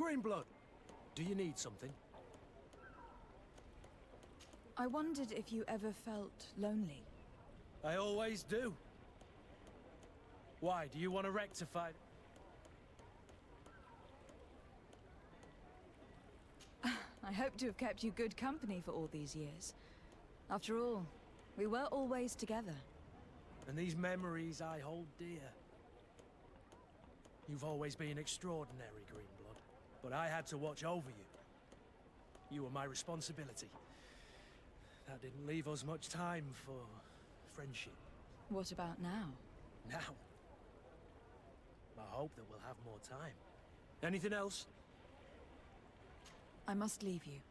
Greenblood, do you need something? I wondered if you ever felt lonely. I always do. Why, do you want to rectify... I hope to have kept you good company for all these years. After all, we were always together. And these memories I hold dear. You've always been extraordinary, Greenblood, but I had to watch over you. You were my responsibility. That didn't leave us much time for friendship. What about now? Now? I hope that we'll have more time. Anything else? I must leave you.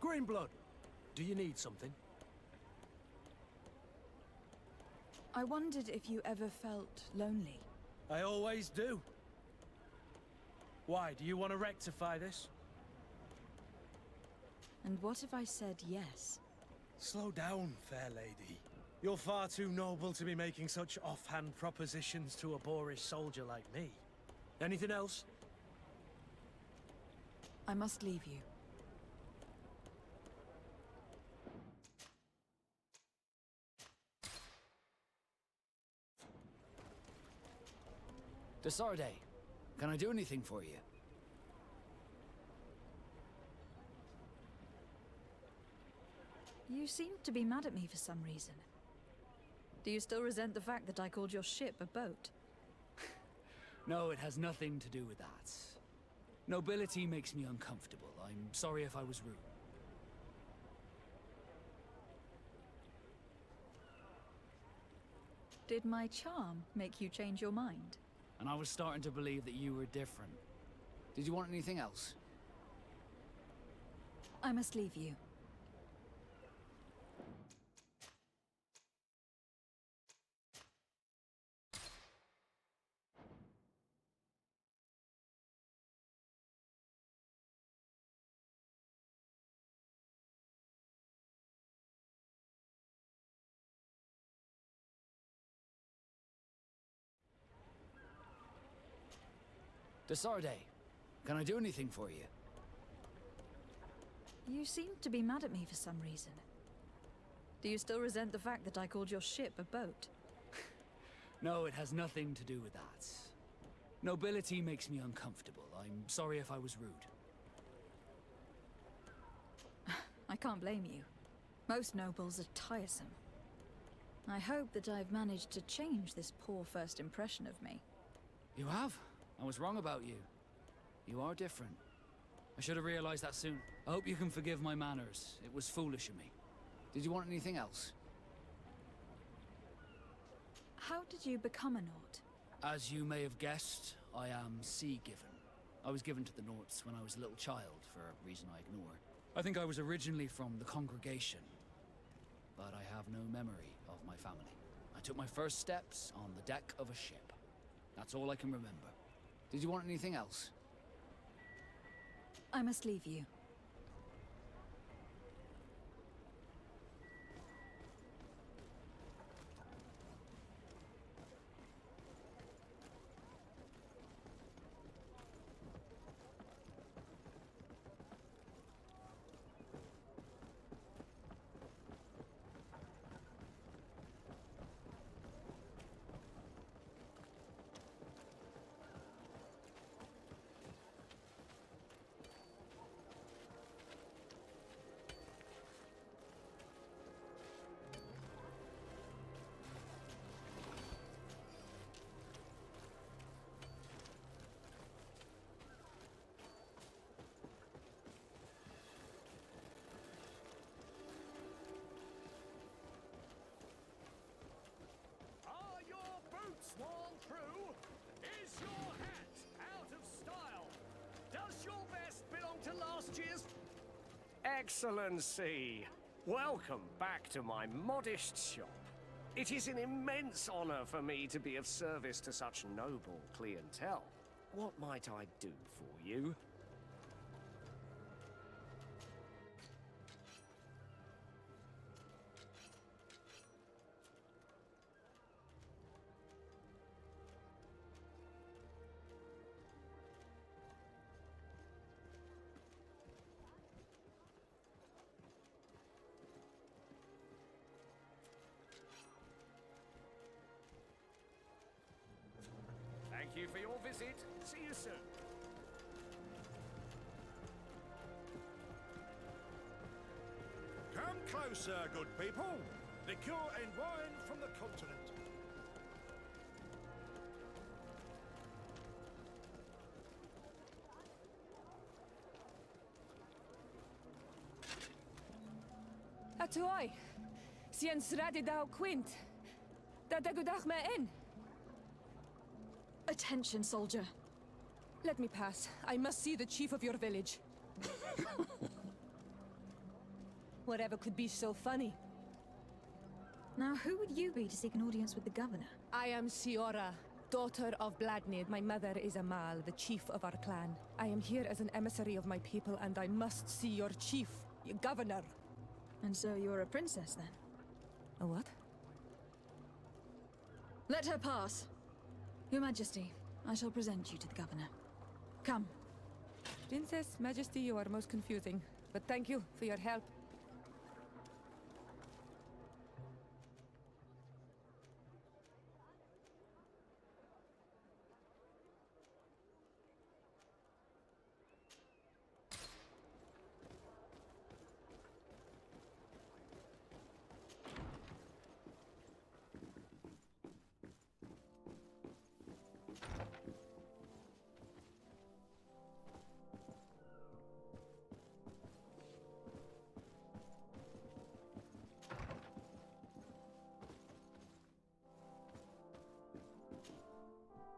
Greenblood, do you need something? I wondered if you ever felt lonely. I always do. Why, do you want to rectify this? And what if I said yes? Slow down, fair lady. You're far too noble to be making such offhand propositions to a boorish soldier like me. Anything else? I must leave you. Desarde, can I do anything for you? You seem to be mad at me for some reason. Do you still resent the fact that I called your ship a boat? No, it has nothing to do with that. Nobility makes me uncomfortable. I'm sorry if I was rude. Did my charm make you change your mind? And I was starting to believe that you were different. Did you want anything else? I must leave you. Desarde, can I do anything for you? You seem to be mad at me for some reason. Do you still resent the fact that I called your ship a boat? No, it has nothing to do with that. Nobility makes me uncomfortable. I'm sorry if I was rude. I can't blame you. Most nobles are tiresome. I hope that I've managed to change this poor first impression of me. You have? I was wrong about you. You are different. I should have realized that soon. I hope you can forgive my manners. It was foolish of me. Did you want anything else? How did you become a Nord? As you may have guessed, I am sea-given. I was given to the Norts when I was a little child, for a reason I ignore. I think I was originally from the congregation, but I have no memory of my family. I took my first steps on the deck of a ship. That's all I can remember. Did you want anything else? I must leave you. Excellency! Welcome back to my modest shop. It is an immense honor for me to be of service to such noble clientele. What might I do for you? Thank you for your visit. See you soon. Come closer, good people. Liqueur and wine from the continent. Atuai, sien sradi dau quint. Da dagudach me in. Attention, soldier. Let me pass. I must see the chief of your village. Whatever could be so funny. Now, who would you be to seek an audience with the governor? I am Siora, daughter of Bladnid. My mother is Amal, the chief of our clan. I am here as an emissary of my people, and I must see your chief, your governor. And so you're a princess, then? A what? Let her pass. Your Majesty, I shall present you to the governor. Come. Princess, Majesty, you are most confusing. But thank you for your help.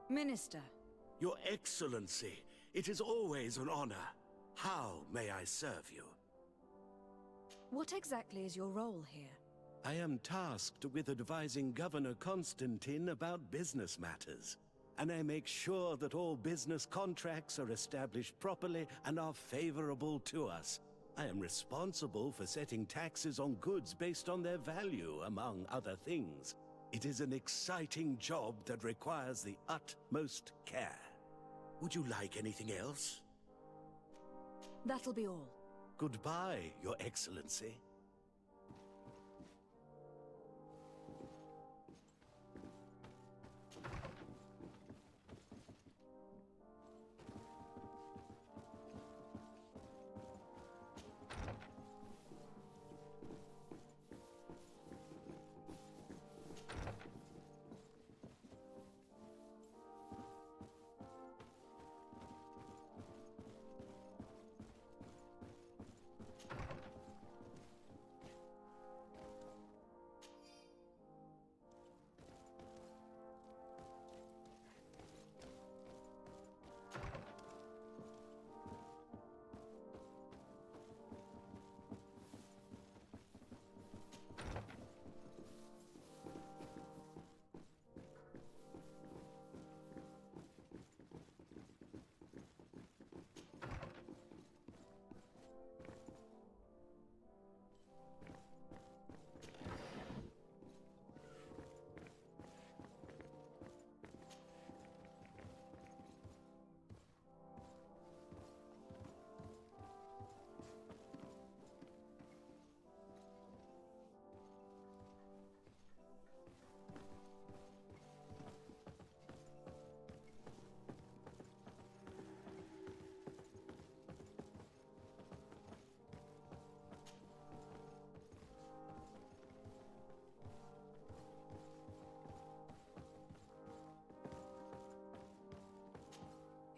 Minister. Your Excellency, it is always an honor. How may I serve you? What exactly is your role here? I am tasked with advising Governor Constantine about business matters, and I make sure that all business contracts are established properly and are favorable to us. I am responsible for setting taxes on goods based on their value, among other things. It is an exciting job that requires the utmost care. Would you like anything else? That'll be all. Goodbye, Your Excellency.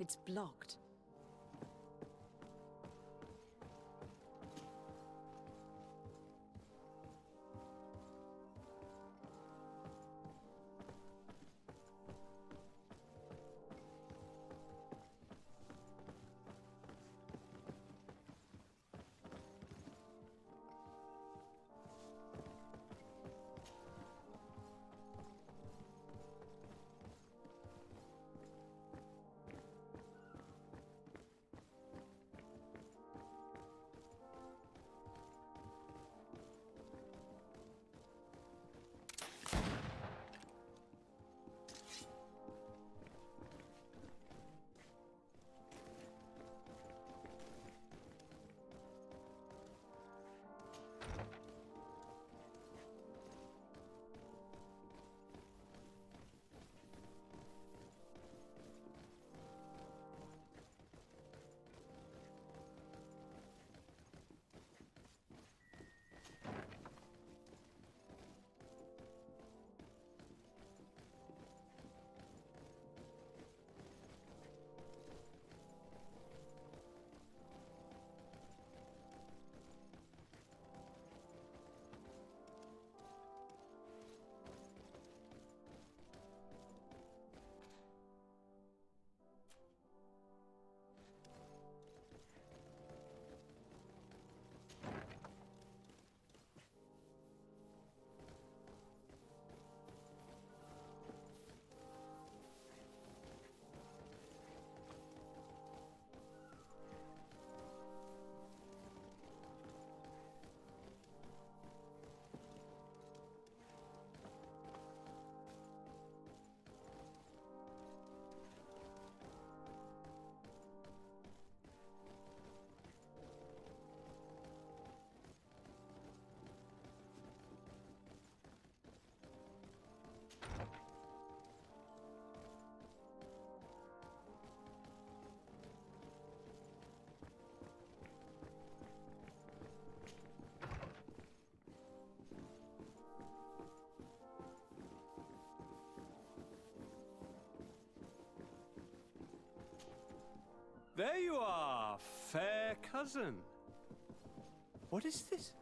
It's blocked. There you are, fair cousin. What is this?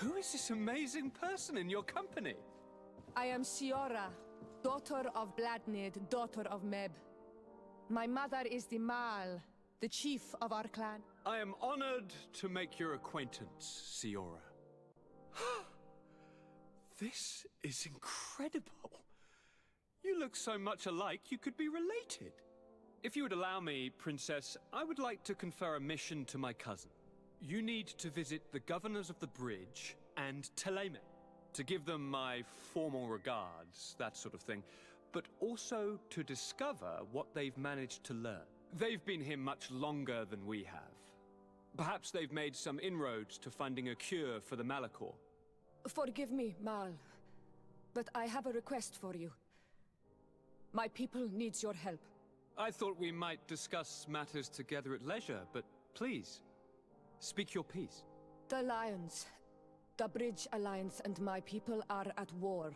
Who is this amazing person in your company? I am Siora, daughter of Bladnid, daughter of Meb. My mother is the Mal, the chief of our clan. I am honored to make your acquaintance, Siora. This is incredible. You look so much alike you could be related. If you would allow me, Princess, I would like to confer a mission to my cousin. You need to visit the governors of the bridge and Teleme, to give them my formal regards, that sort of thing, but also to discover what they've managed to learn. They've been here much longer than we have. Perhaps they've made some inroads to finding a cure for the Malachor. Forgive me, Mal, but I have a request for you. My people needs your help. I thought we might discuss matters together at leisure, but please, speak your piece. The Lions, the Bridge Alliance and my people are at war.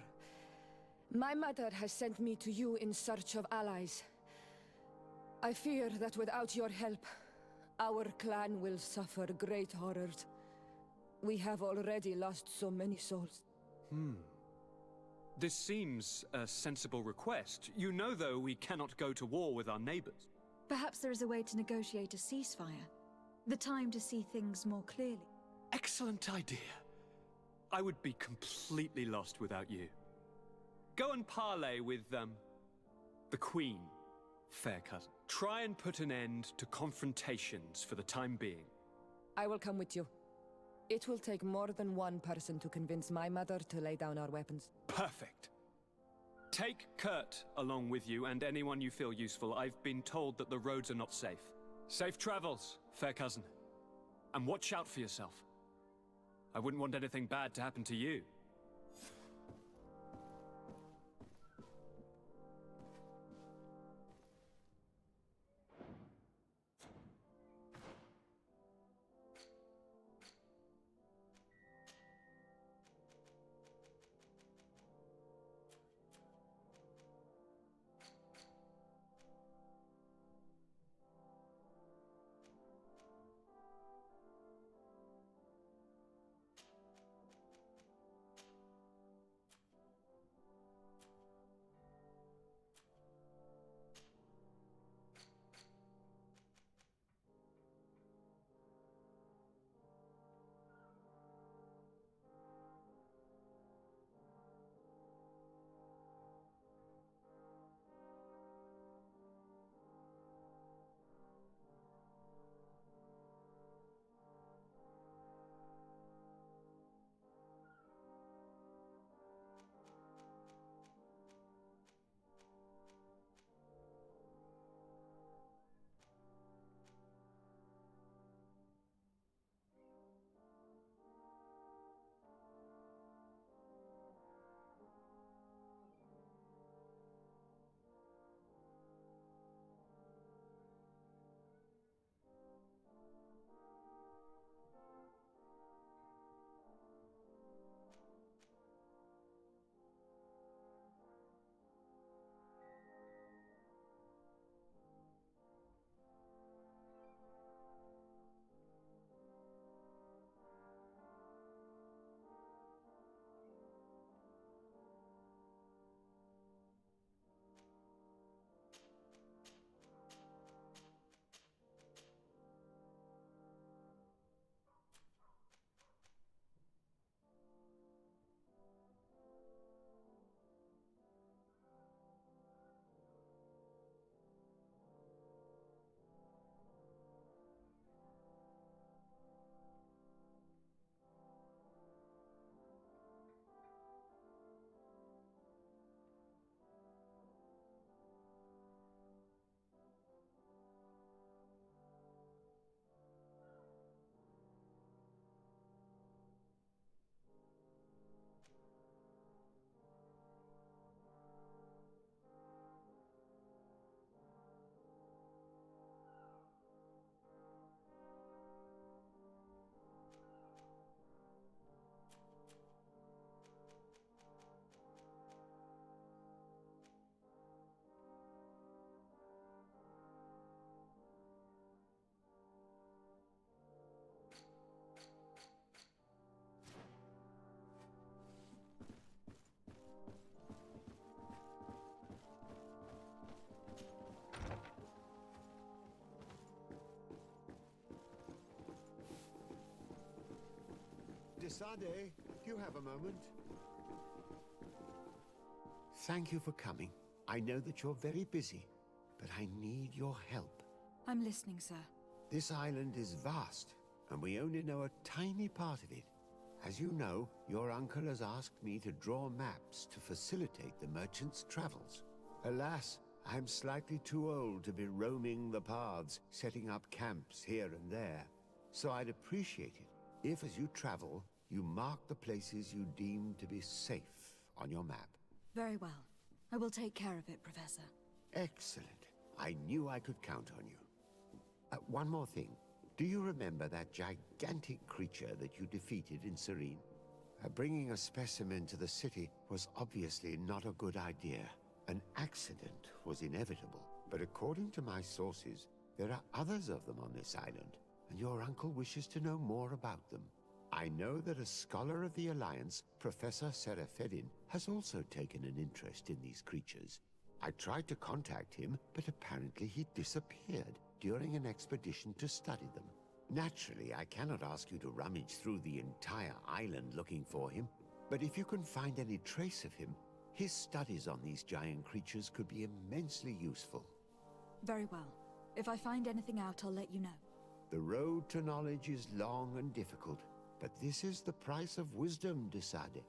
My mother has sent me to you in search of allies. I fear that without your help, our clan will suffer great horrors. We have already lost so many souls. This seems a sensible request. You know, though, we cannot go to war with our neighbors. Perhaps there is a way to negotiate a ceasefire. The time to see things more clearly. Excellent idea. I would be completely lost without you. Go and parley with, the Queen, fair cousin. Try and put an end to confrontations for the time being. I will come with you. It will take more than one person to convince my mother to lay down our weapons. Perfect. Take Kurt along with you and anyone you feel useful. I've been told that the roads are not safe. Safe travels, fair cousin. And watch out for yourself. I wouldn't want anything bad to happen to you. Desade, do you have a moment? Thank you for coming. I know that you're very busy, but I need your help. I'm listening, sir. This island is vast, and we only know a tiny part of it. As you know, your uncle has asked me to draw maps to facilitate the merchant's travels. Alas, I'm slightly too old to be roaming the paths, setting up camps here and there. So I'd appreciate it if, as you travel, you mark the places you deem to be safe on your map. Very well. I will take care of it, Professor. Excellent. I knew I could count on you. One more thing. Do you remember that gigantic creature that you defeated in Serene? Bringing a specimen to the city was obviously not a good idea. An accident was inevitable, but according to my sources, there are others of them on this island, and your uncle wishes to know more about them. I know that a scholar of the Alliance, Professor Serafedin, has also taken an interest in these creatures. I tried to contact him, but apparently he disappeared during an expedition to study them. Naturally, I cannot ask you to rummage through the entire island looking for him, but if you can find any trace of him, his studies on these giant creatures could be immensely useful. Very well. If I find anything out, I'll let you know. The road to knowledge is long and difficult, but this is the price of wisdom, Desade.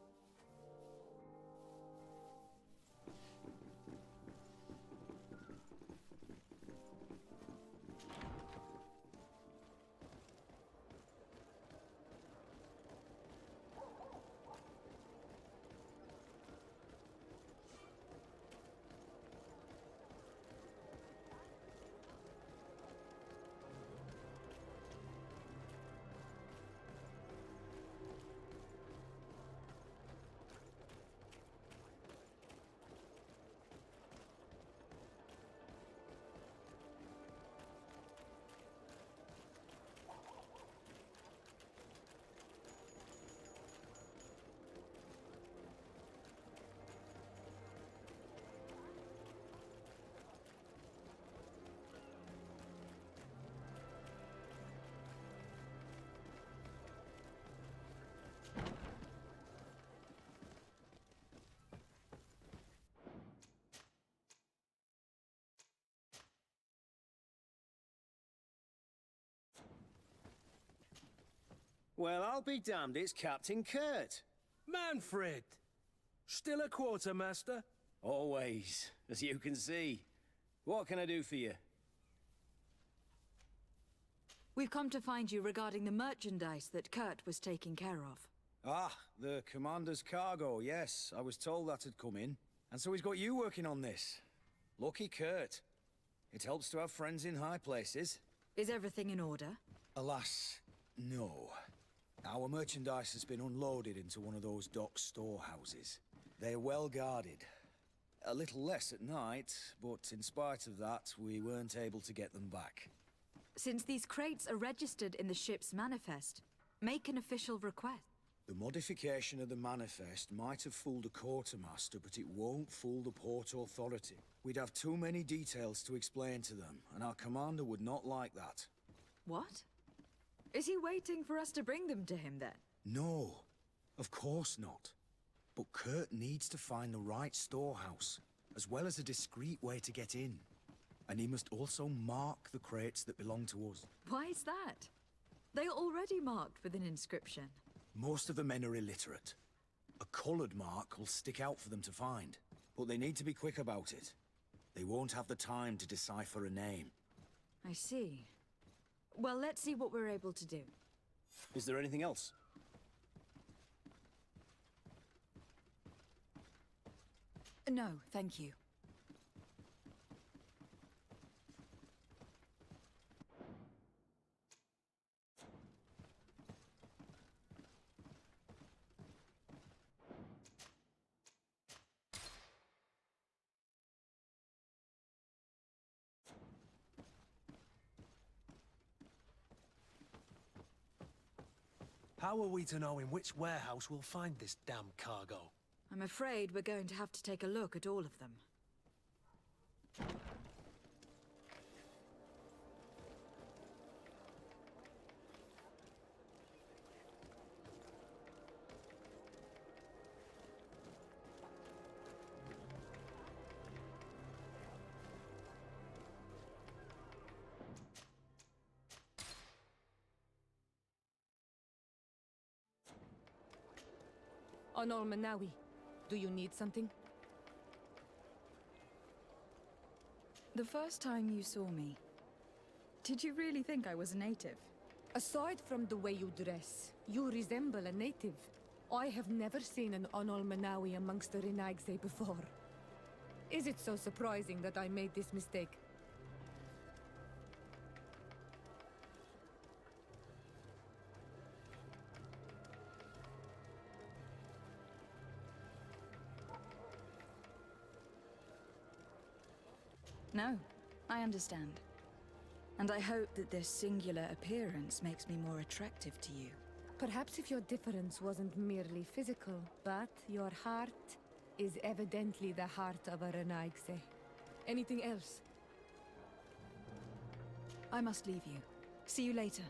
Well, I'll be damned, it's Captain Kurt. Manfred! Still a quartermaster? Always, as you can see. What can I do for you? We've come to find you regarding the merchandise that Kurt was taking care of. Ah, the commander's cargo, yes. I was told that had come in. And so he's got you working on this. Lucky Kurt. It helps to have friends in high places. Is everything in order? Alas, no. Our merchandise has been unloaded into one of those dock storehouses. They're well guarded. A little less at night, but in spite of that, we weren't able to get them back. Since these crates are registered in the ship's manifest, make an official request. The modification of the manifest might have fooled a quartermaster, but it won't fool the Port Authority. We'd have too many details to explain to them, and our commander would not like that. What? Is he waiting for us to bring them to him, then? No, of course not. But Kurt needs to find the right storehouse, as well as a discreet way to get in. And he must also mark the crates that belong to us. Why is that? They are already marked with an inscription. Most of the men are illiterate. A colored mark will stick out for them to find, but they need to be quick about it. They won't have the time to decipher a name. I see. Well, let's see what we're able to do. Is there anything else? No, thank you. How are we to know in which warehouse we'll find this damn cargo? I'm afraid we're going to have to take a look at all of them. Onol Manawi, do you need something? The first time you saw me, did you really think I was a native? Aside from the way you dress, you resemble a native. I have never seen an Onol Manawi amongst the Renaigse before. Is it so surprising that I made this mistake? No, I understand. And I hope that this singular appearance makes me more attractive to you. Perhaps if your difference wasn't merely physical, but your heart is evidently the heart of a Renaigse. Anything else? I must leave you. See you later.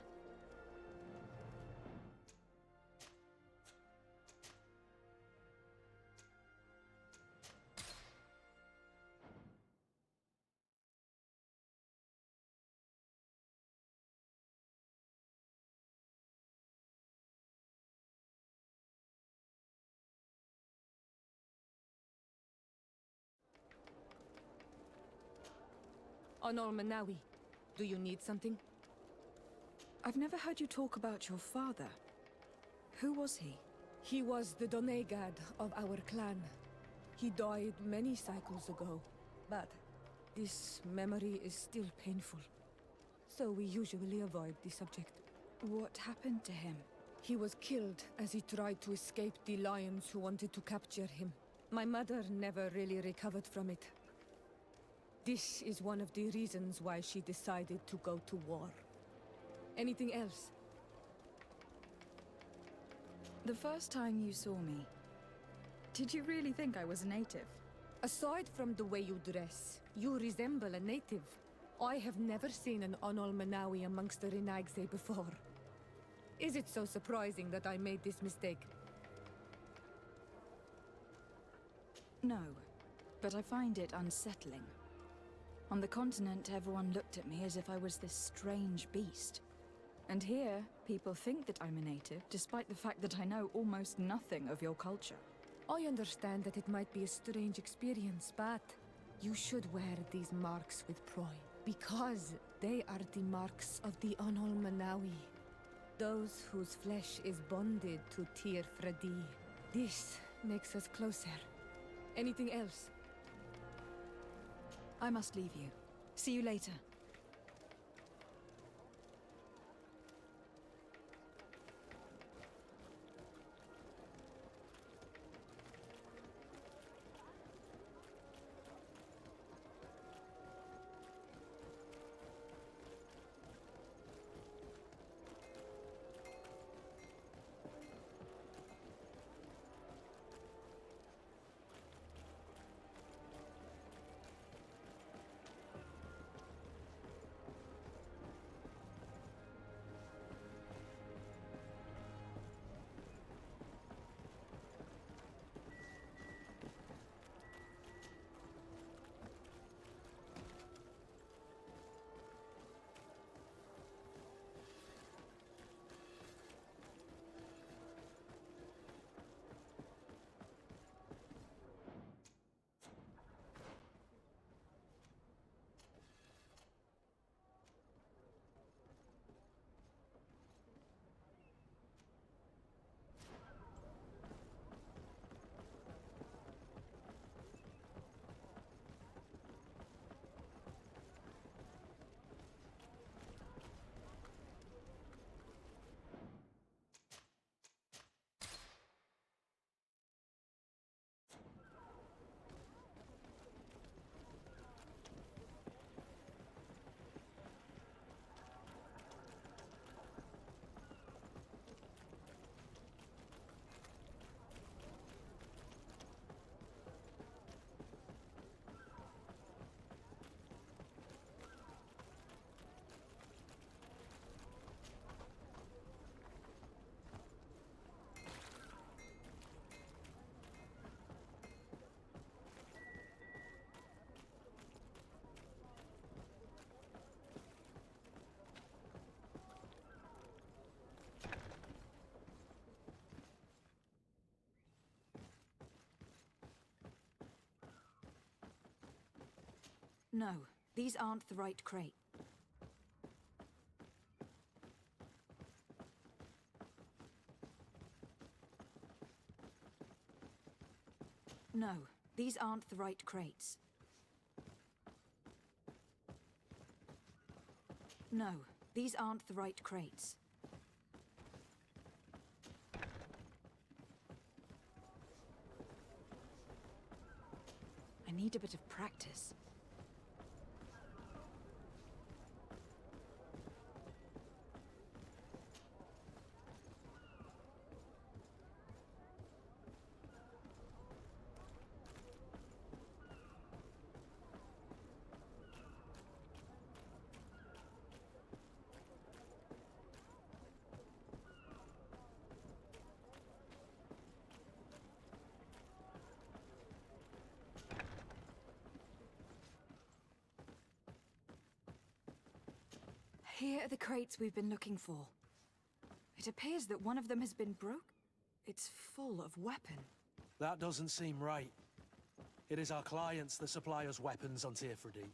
Onol Manawi, do you need something? I've never heard you talk about your father. Who was he? He was the Donegad of our clan. He died many cycles ago, but this memory is still painful. So we usually avoid the subject. What happened to him? He was killed as he tried to escape the lions who wanted to capture him. My mother never really recovered from it. This is one of the reasons why she decided to go to war. Anything else? The first time you saw me, did you really think I was a native? Aside from the way you dress, you resemble a native. I have never seen an Onol Manawi amongst the Renaigse before. Is it so surprising that I made this mistake? No, but I find it unsettling. On the continent, everyone looked at me as if I was this strange beast. And here, people think that I'm a native, despite the fact that I know almost nothing of your culture. I understand that it might be a strange experience, but you should wear these marks with pride, because they are the marks of the Onol Manawi, those whose flesh is bonded to Tir Fredi. This makes us closer. Anything else? I must leave you. See you later. No, these aren't the right crate. No, these aren't the right crates. No, these aren't the right crates. I need a bit of practice. Here are the crates we've been looking for. It appears that one of them has been broke. It's full of weapon. That doesn't seem right. It is our clients that supply us weapons on Tirfredi.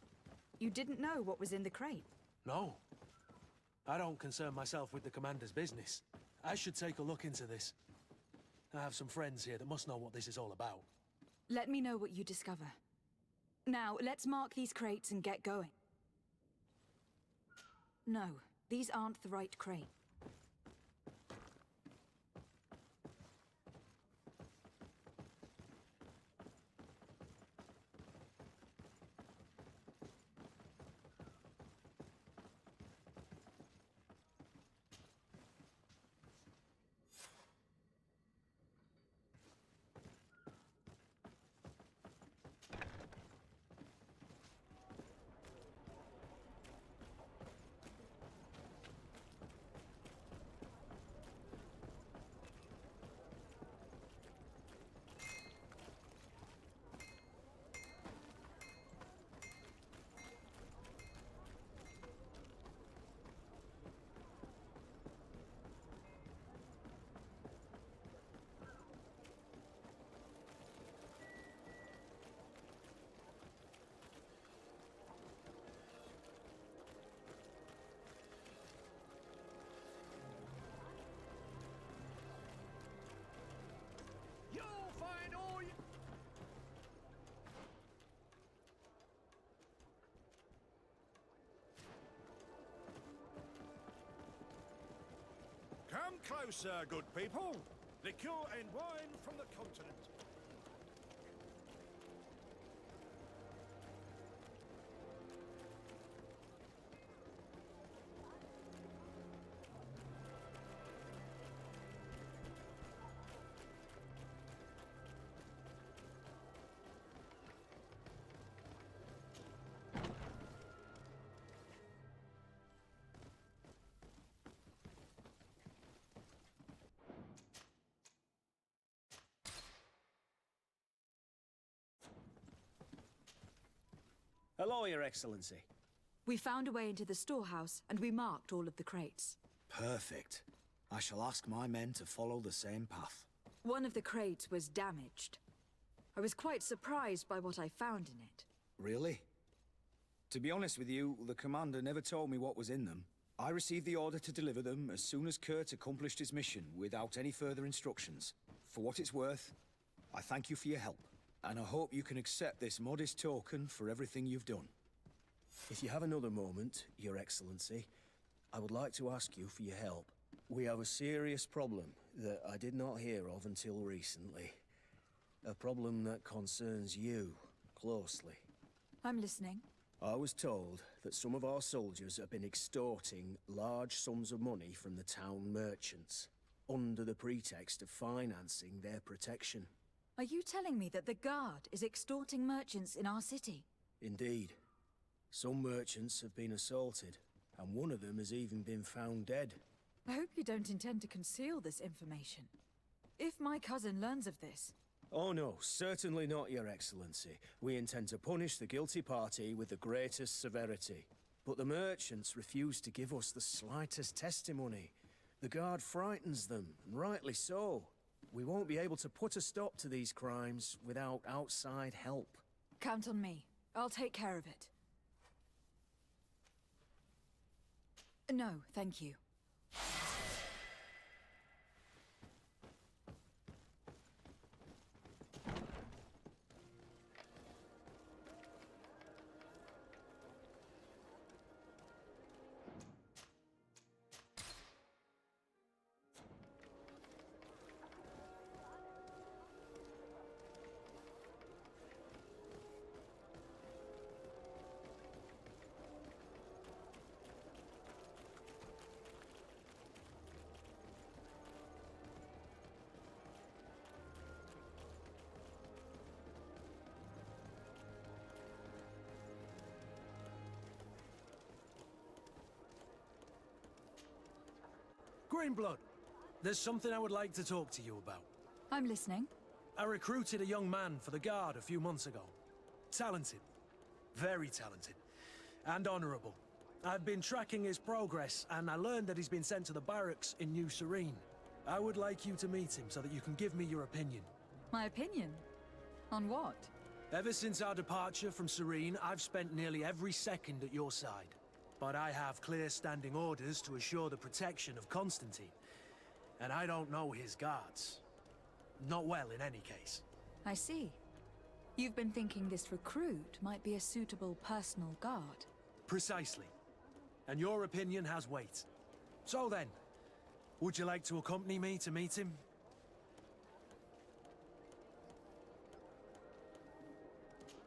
You didn't know what was in the crate? No. I don't concern myself with the commander's business. I should take a look into this. I have some friends here that must know what this is all about. Let me know what you discover. Now, let's mark these crates and get going. No, these aren't the right crate. You'll find all you... Come closer, good people. Liqueur and wine from the continent. Hello, Your Excellency. We found a way into the storehouse, and we marked all of the crates. Perfect. I shall ask my men to follow the same path. One of the crates was damaged. I was quite surprised by what I found in it. Really? To be honest with you, the commander never told me what was in them. I received the order to deliver them as soon as Kurt accomplished his mission, without any further instructions. For what it's worth, I thank you for your help, and I hope you can accept this modest token for everything you've done. If you have another moment, Your Excellency, I would like to ask you for your help. We have a serious problem that I did not hear of until recently. A problem that concerns you closely. I'm listening. I was told that some of our soldiers have been extorting large sums of money from the town merchants, under the pretext of financing their protection. Are you telling me that the Guard is extorting merchants in our city? Indeed. Some merchants have been assaulted, and one of them has even been found dead. I hope you don't intend to conceal this information. If my cousin learns of this... Oh no, certainly not, Your Excellency. We intend to punish the guilty party with the greatest severity. But the merchants refuse to give us the slightest testimony. The Guard frightens them, and rightly so. We won't be able to put a stop to these crimes without outside help. Count on me. I'll take care of it. No, thank you. Greenblood, there's something I would like to talk to you about. I'm listening. I recruited a young man for the Guard a few months ago. Talented. Very talented. And honorable. I've been tracking his progress, and I learned that he's been sent to the barracks in New Serene. I would like you to meet him so that you can give me your opinion. My opinion? On what? Ever since our departure from Serene, I've spent nearly every second at your side. But I have clear standing orders to assure the protection of Constantine. And I don't know his guards. Not well, in any case. I see. You've been thinking this recruit might be a suitable personal guard. Precisely. And your opinion has weight. So then, would you like to accompany me to meet him?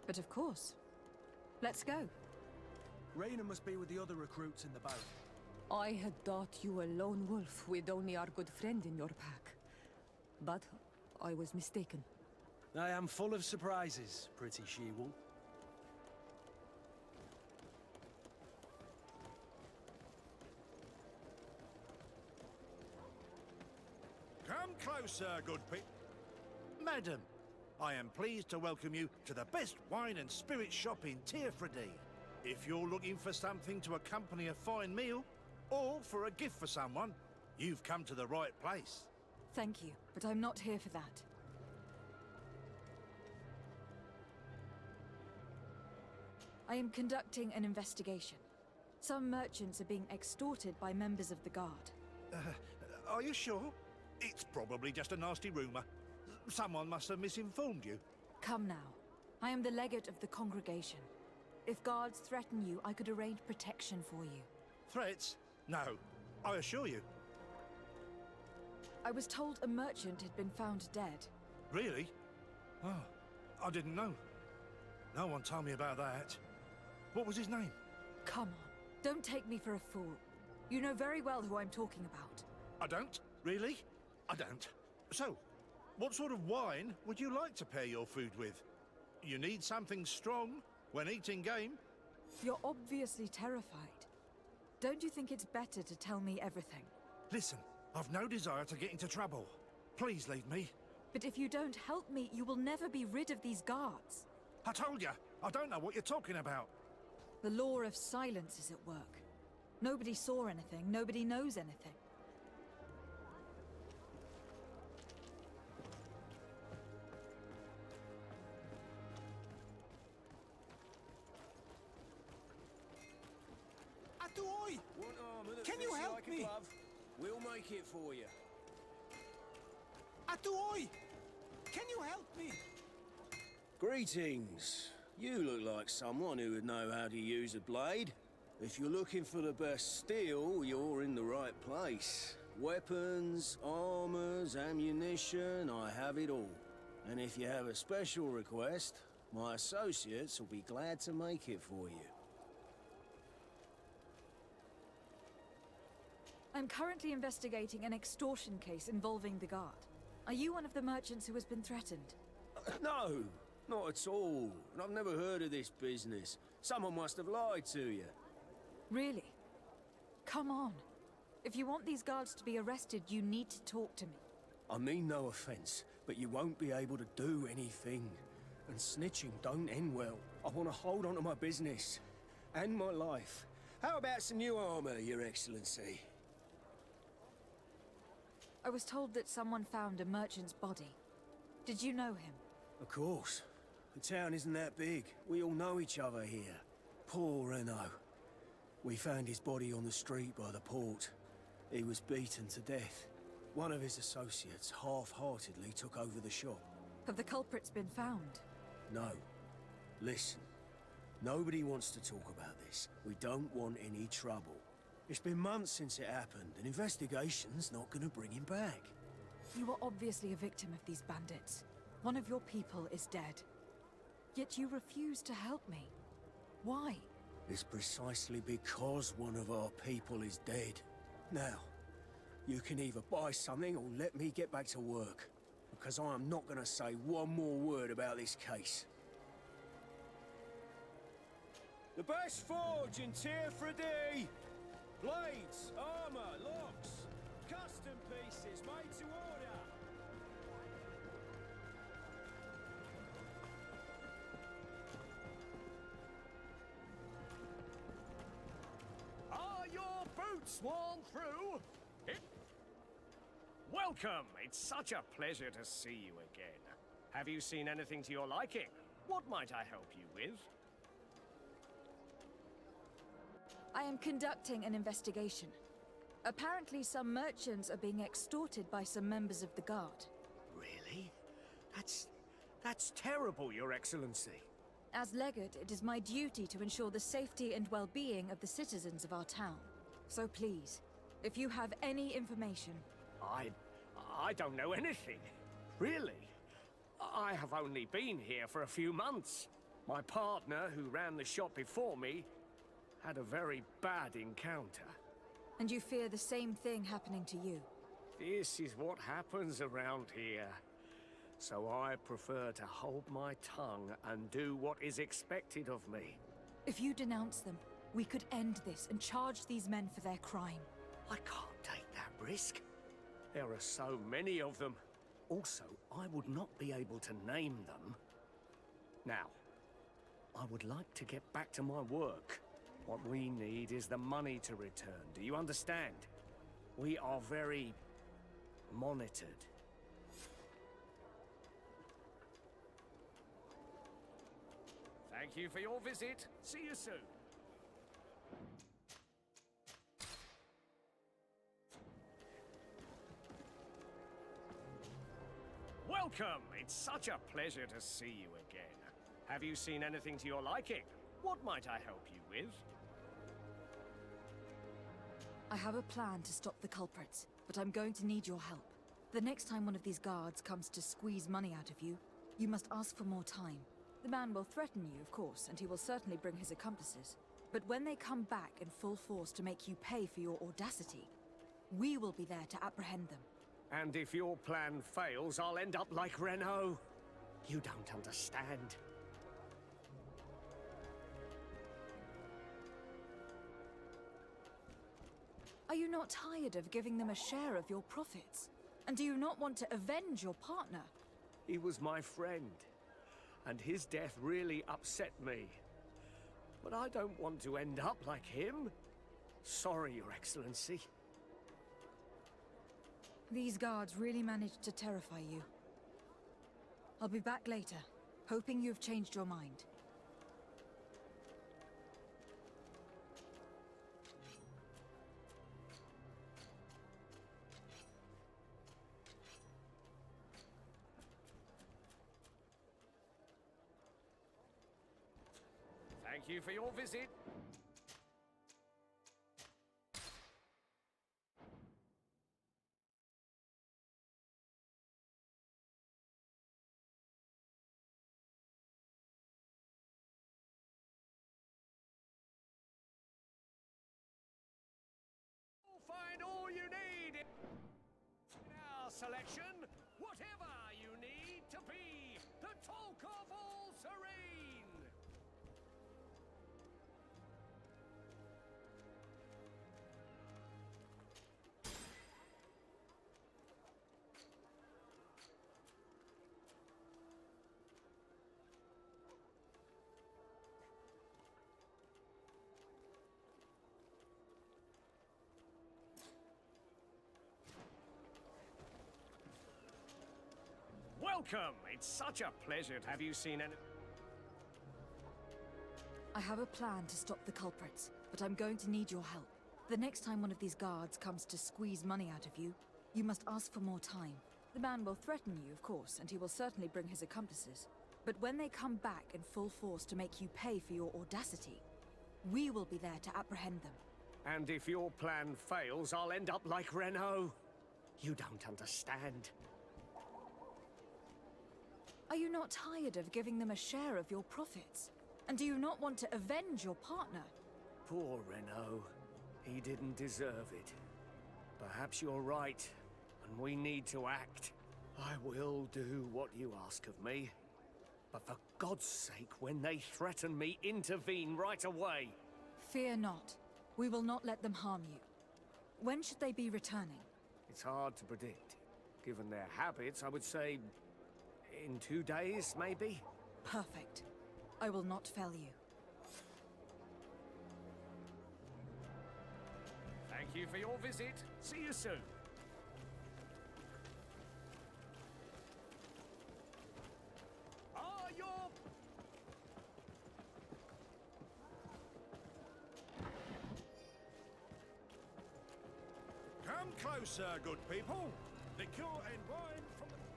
But of course. Let's go. Raina must be with the other recruits in the barrack. I had thought you a lone wolf with only our good friend in your pack. But I was mistaken. I am full of surprises, pretty she-wolf. Come closer, good people. Madam, I am pleased to welcome you to the best wine and spirit shop in Tearfredy. If you're looking for something to accompany a fine meal, or for a gift for someone, you've come to the right place. Thank you, but I'm not here for that. I am conducting an investigation. Some merchants are being extorted by members of the Guard. Are you sure? It's probably just a nasty rumor. Someone must have misinformed you. Come now. I am the legate of the congregation. If guards threaten you, I could arrange protection for you. Threats? No, I assure you. I was told a merchant had been found dead. Really? Oh, I didn't know. No one told me about that. What was his name? Come on. Don't take me for a fool. You know very well who I'm talking about. I don't? Really? I don't. So, what sort of wine would you like to pair your food with? You need something strong when eating game? You're obviously terrified. Don't you think it's better to tell me everything? Listen, I've no desire to get into trouble. Please leave me. But if you don't help me, you will never be rid of these guards. I told you, I don't know what you're talking about. The law of silence is at work. Nobody saw anything, nobody knows anything. Can you help me? We'll make it for you. Atuoi! Can you help me? Greetings. You look like someone who would know how to use a blade. If you're looking for the best steel, you're in the right place. Weapons, armors, ammunition, I have it all. And if you have a special request, my associates will be glad to make it for you. I'm currently investigating an extortion case involving the Guard. Are you one of the merchants who has been threatened? No, not at all. And I've never heard of this business. Someone must have lied to you. Really? Come on. If you want these guards to be arrested, you need to talk to me. I mean no offense, but you won't be able to do anything. And snitching don't end well. I want to hold on to my business. And my life. How about some new armor, Your Excellency? I was told that someone found a merchant's body. Did you know him? Of course. The town isn't that big. We all know each other here. Poor Renault. We found his body on the street by the port. He was beaten to death. One of his associates half-heartedly took over the shop. Have the culprits been found? No. Listen. Nobody wants to talk about this. We don't want any trouble. It's been months since it happened. An investigation's not gonna bring him back. You are obviously a victim of these bandits. One of your people is dead. Yet you refuse to help me. Why? It's precisely because one of our people is dead. Now, you can either buy something or let me get back to work. Because I am not gonna say one more word about this case. The best forge in Tearfredy! Blades, armor, locks, custom pieces made to order! Are your boots worn through? Welcome! It's such a pleasure to see you again. Have you seen anything to your liking? What might I help you with? I am conducting an investigation. Apparently some merchants are being extorted by some members of the Guard. Really? That's terrible, Your Excellency. As Legate, it is my duty to ensure the safety and well-being of the citizens of our town. So please, if you have any information... I don't know anything. Really. I have only been here for a few months. My partner, who ran the shop before me, had a very bad encounter. And you fear the same thing happening to you? This is what happens around here. So I prefer to hold my tongue and do what is expected of me. If you denounce them, we could end this and charge these men for their crime. I can't take that risk. There are so many of them. Also, I would not be able to name them. Now, I would like to get back to my work. What we need is the money to return. Do you understand? We are very monitored. Thank you for your visit. See you soon. Welcome! It's such a pleasure to see you again. Have you seen anything to your liking? What might I help you with? I have a plan to stop the culprits, but I'm going to need your help. The next time one of these guards comes to squeeze money out of you, you must ask for more time. The man will threaten you, of course, and he will certainly bring his accomplices. But when they come back in full force to make you pay for your audacity, we will be there to apprehend them. And if your plan fails, I'll end up like Renault. You don't understand. Are you not tired of giving them a share of your profits? And do you not want to avenge your partner? He was my friend, and his death really upset me. But I don't want to end up like him. Sorry, Your Excellency. These guards really managed to terrify you. I'll be back later, hoping you've changed your mind. Thank you for your visit. Find all you need in our selection. Whatever you need to be the talk of all Serene. Welcome! It's such a pleasure. Have you seen any... I have a plan to stop the culprits, but I'm going to need your help. The next time one of these guards comes to squeeze money out of you, you must ask for more time. The man will threaten you, of course, and he will certainly bring his accomplices. But when they come back in full force to make you pay for your audacity, we will be there to apprehend them. And if your plan fails, I'll end up like Renault. You don't understand. Are you not tired of giving them a share of your profits? And do you not want to avenge your partner? Poor Renault. He didn't deserve it. Perhaps you're right, and we need to act. I will do what you ask of me. But for God's sake, when they threaten me, intervene right away. Fear not. We will not let them harm you. When should they be returning? It's hard to predict. Given their habits, I would say in 2 days, maybe? Perfect. I will not fail you. Thank you for your visit. See you soon. Are your... Come closer, good people. Liquor and wine from the...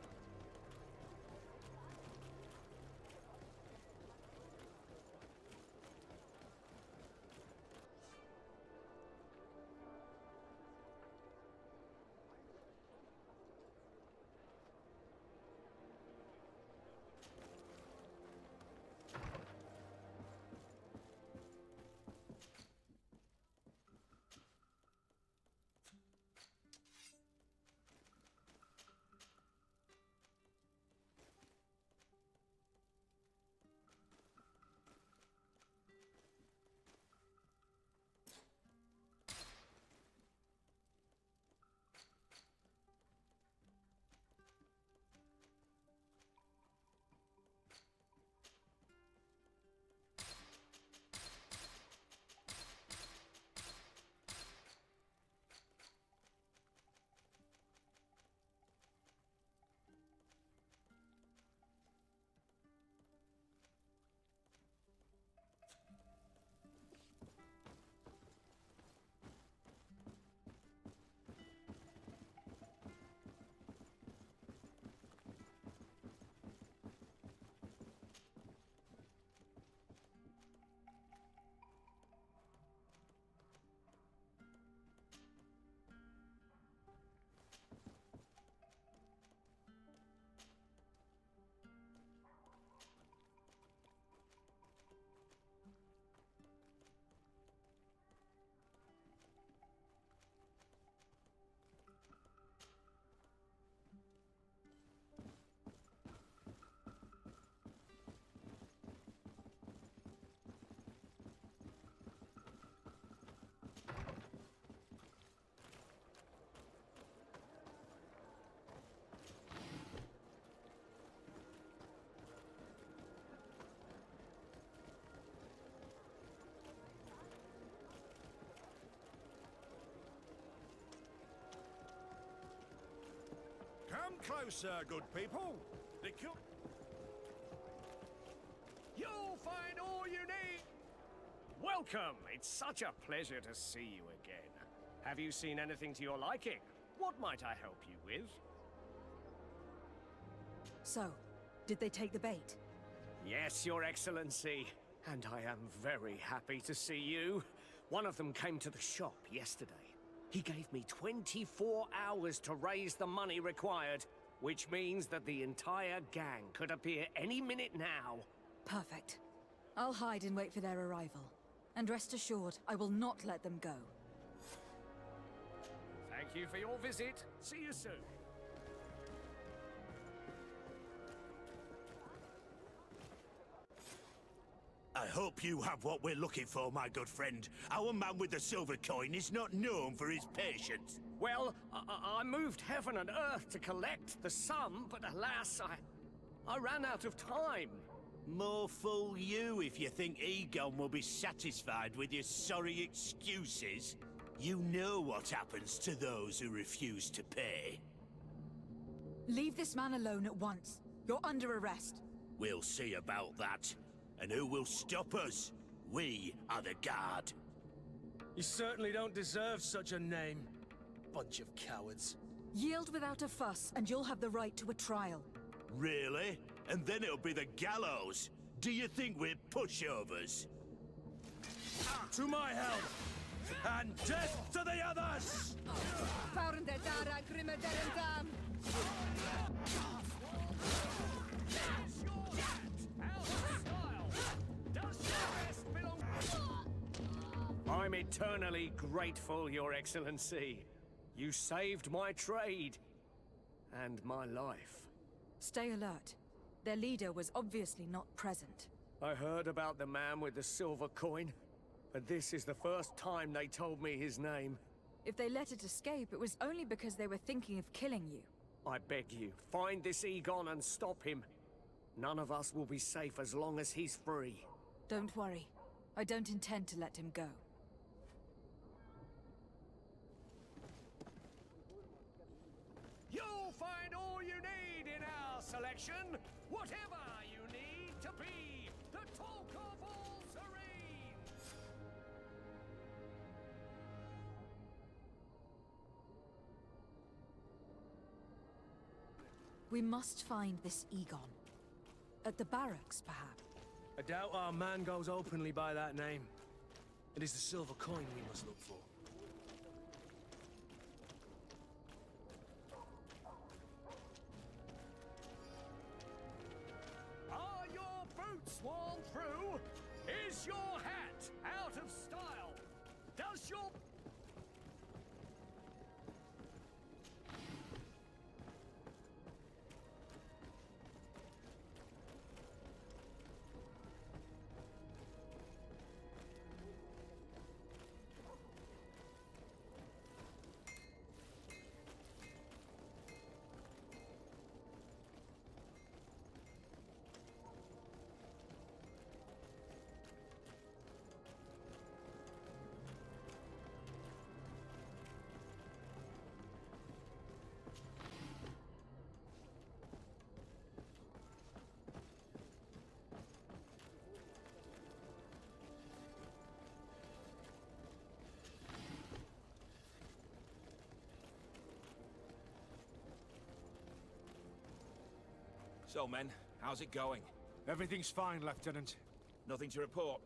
Come closer, good people. Liquor... You'll find all you need! Welcome! It's such a pleasure to see you again. Have you seen anything to your liking? What might I help you with? So, did they take the bait? Yes, Your Excellency. And I am very happy to see you. One of them came to the shop yesterday. He gave me 24 hours to raise the money required, which means that the entire gang could appear any minute now. Perfect. I'll hide and wait for their arrival. And rest assured, I will not let them go. Thank you for your visit. See you soon. I hope you have what we're looking for, my good friend. Our man with the silver coin is not known for his patience. Well, I moved heaven and earth to collect the sum, but alas, I ran out of time. More fool you if you think Egon will be satisfied with your sorry excuses. You know what happens to those who refuse to pay. Leave this man alone at once. You're under arrest. We'll see about that. And who will stop us? We are the Guard. You certainly don't deserve such a name. Bunch of cowards. Yield without a fuss, and you'll have the right to a trial. Really? And then it'll be the gallows. Do you think we're pushovers? To my help! And death to the others! I'm eternally grateful, Your Excellency. You saved my trade. And my life. Stay alert. Their leader was obviously not present. I heard about the man with the silver coin, but this is the first time they told me his name. If they let it escape, it was only because they were thinking of killing you. I beg you, find this Egon and stop him. None of us will be safe as long as he's free. Don't worry. I don't intend to let him go. You'll find all you need in our selection. Whatever you need to be the talk of all Serene. We must find this Egon. At the barracks, perhaps. I doubt our man goes openly by that name. It is the silver coin we must look for. Are your boots worn through? Is your hat out of style? Does your... So, men, how's it going? Everything's fine, Lieutenant. Nothing to report?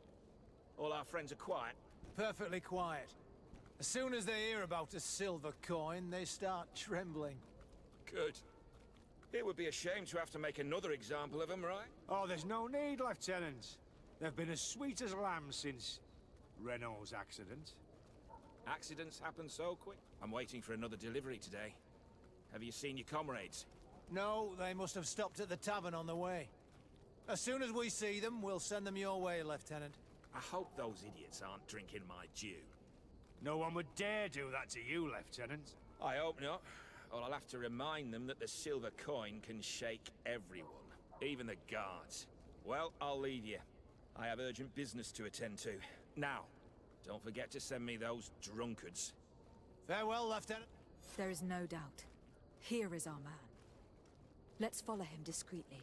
All our friends are quiet? Perfectly quiet. As soon as they hear about a silver coin, they start trembling. Good. It would be a shame to have to make another example of them, right? Oh, there's no need, Lieutenant. They've been as sweet as lambs since Renault's accident. Accidents happen so quick. I'm waiting for another delivery today. Have you seen your comrades? No, they must have stopped at the tavern on the way. As soon as we see them, we'll send them your way, Lieutenant. I hope those idiots aren't drinking my dew. No one would dare do that to you, Lieutenant. I hope not. Or I'll have to remind them that the silver coin can shake everyone, even the guards. Well, I'll leave you. I have urgent business to attend to. Now, don't forget to send me those drunkards. Farewell, Lieutenant. There is no doubt. Here is our man. Let's follow him discreetly.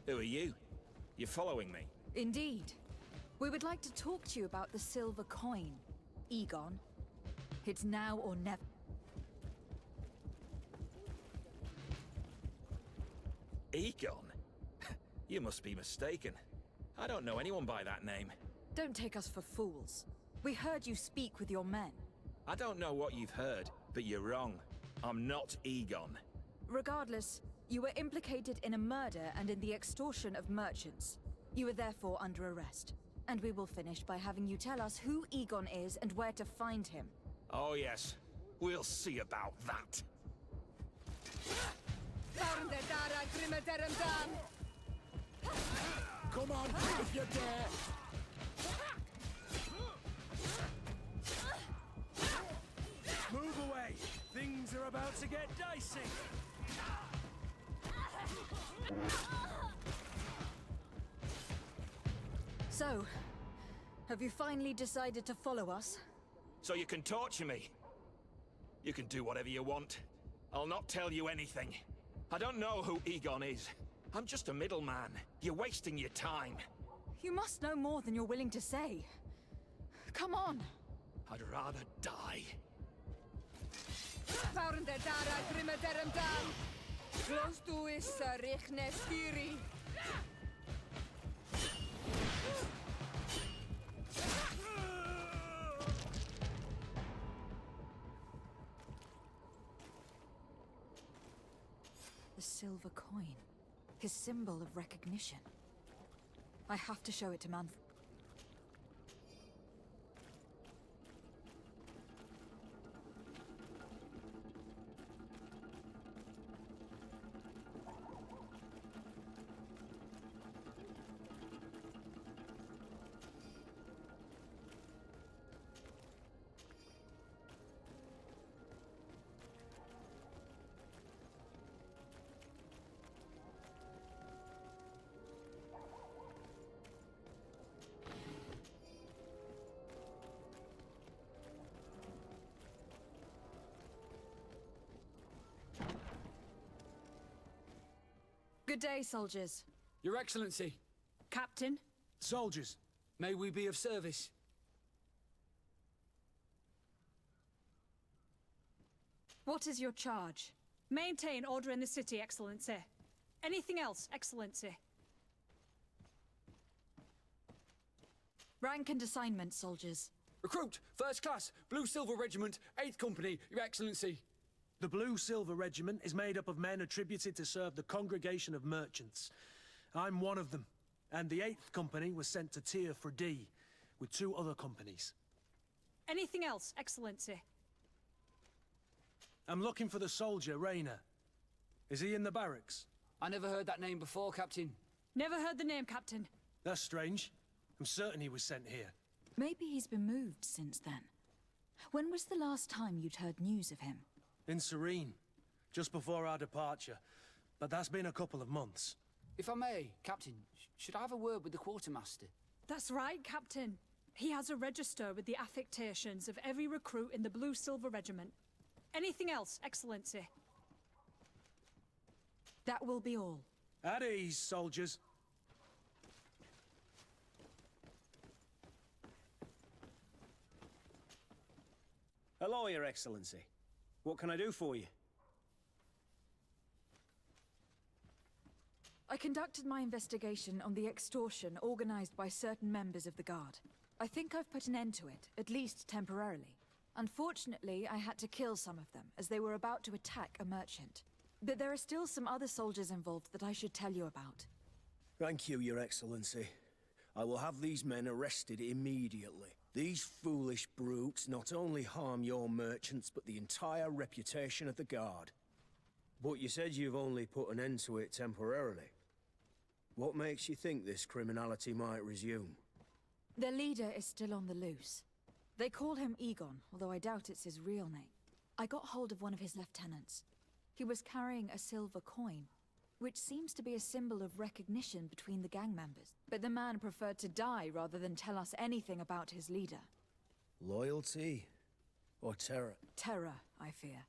Who are you? You're following me? Indeed. We would like to talk to you about the silver coin, Egon. It's now or never. Egon? You must be mistaken. I don't know anyone by that name. Don't take us for fools. We heard you speak with your men. I don't know what you've heard, but you're wrong. I'm not Egon. Regardless, you were implicated in a murder and in the extortion of merchants. You are therefore under arrest. And we will finish by having you tell us who Egon is and where to find him. Oh yes, we'll see about that. Come on, if you dare! Move away! Things are about to get dicey! So, have you finally decided to follow us? So you can torture me. You can do whatever you want. I'll not tell you anything. I don't know who Egon is. I'm just a middleman. You're wasting your time. You must know more than you're willing to say. Come on! I'd rather die. The silver coin. His symbol of recognition. I have to show it to Manfred. Good day, soldiers. Your Excellency. Captain. Soldiers. May we be of service? What is your charge? Maintain order in the city, Excellency. Anything else, Excellency? Rank and assignment, soldiers. Recruit, First Class, Blue Silver Regiment, 8th Company, Your Excellency. The Blue Silver Regiment is made up of men attributed to serve the Congregation of Merchants. I'm one of them, and the 8th Company was sent to Tyr for D, with 2 other companies. Anything else, Excellency? I'm looking for the soldier, Rayner. Is he in the barracks? I never heard that name before, Captain. Never heard the name, Captain. That's strange. I'm certain he was sent here. Maybe he's been moved since then. When was the last time you'd heard news of him? In Serene, just before our departure. But that's been a couple of months. If I may, Captain, should I have a word with the quartermaster? That's right, Captain. He has a register with the affectations of every recruit in the Blue Silver Regiment. Anything else, Excellency? That will be all. At ease, soldiers. Hello, Your Excellency. What can I do for you? I conducted my investigation on the extortion organized by certain members of the Guard. I think I've put an end to it, at least temporarily. Unfortunately, I had to kill some of them, as they were about to attack a merchant. But there are still some other soldiers involved that I should tell you about. Thank you, Your Excellency. I will have these men arrested immediately. These foolish brutes not only harm your merchants, but the entire reputation of the Guard. But you said you've only put an end to it temporarily. What makes you think this criminality might resume? Their leader is still on the loose. They call him Egon, although I doubt it's his real name. I got hold of one of his lieutenants. He was carrying a silver coin, which seems to be a symbol of recognition between the gang members. But the man preferred to die rather than tell us anything about his leader. Loyalty? Or terror? Terror, I fear.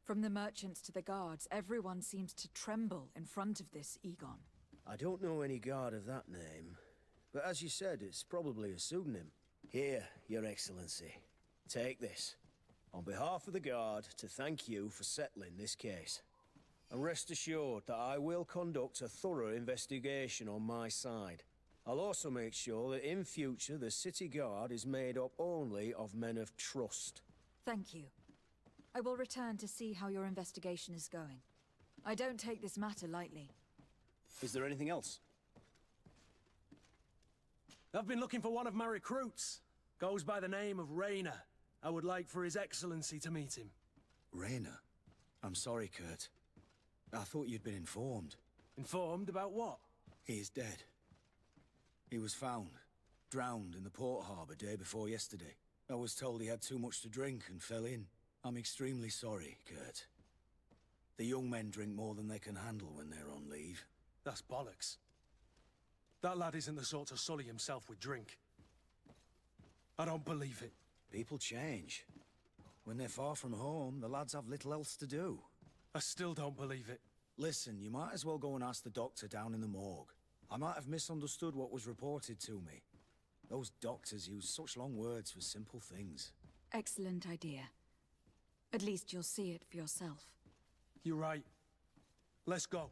From the merchants to the guards, everyone seems to tremble in front of this Egon. I don't know any guard of that name, but as you said, it's probably a pseudonym. Here, Your Excellency. Take this. On behalf of the Guard, to thank you for settling this case. And rest assured that I will conduct a thorough investigation on my side. I'll also make sure that in future the City Guard is made up only of men of trust. Thank you. I will return to see how your investigation is going. I don't take this matter lightly. Is there anything else? I've been looking for one of my recruits. Goes by the name of Rayner. I would like for His Excellency to meet him. Rayner? I'm sorry, Kurt. I thought you'd been informed. Informed about what? He is dead. He was found, drowned in the port harbour day before yesterday. I was told he had too much to drink and fell in. I'm extremely sorry, Kurt. The young men drink more than they can handle when they're on leave. That's bollocks. That lad isn't the sort to sully himself with drink. I don't believe it. People change. When they're far from home, the lads have little else to do. I still don't believe it. Listen, you might as well go and ask the doctor down in the morgue. I might have misunderstood what was reported to me. Those doctors use such long words for simple things. Excellent idea. At least you'll see it for yourself. You're right. Let's go.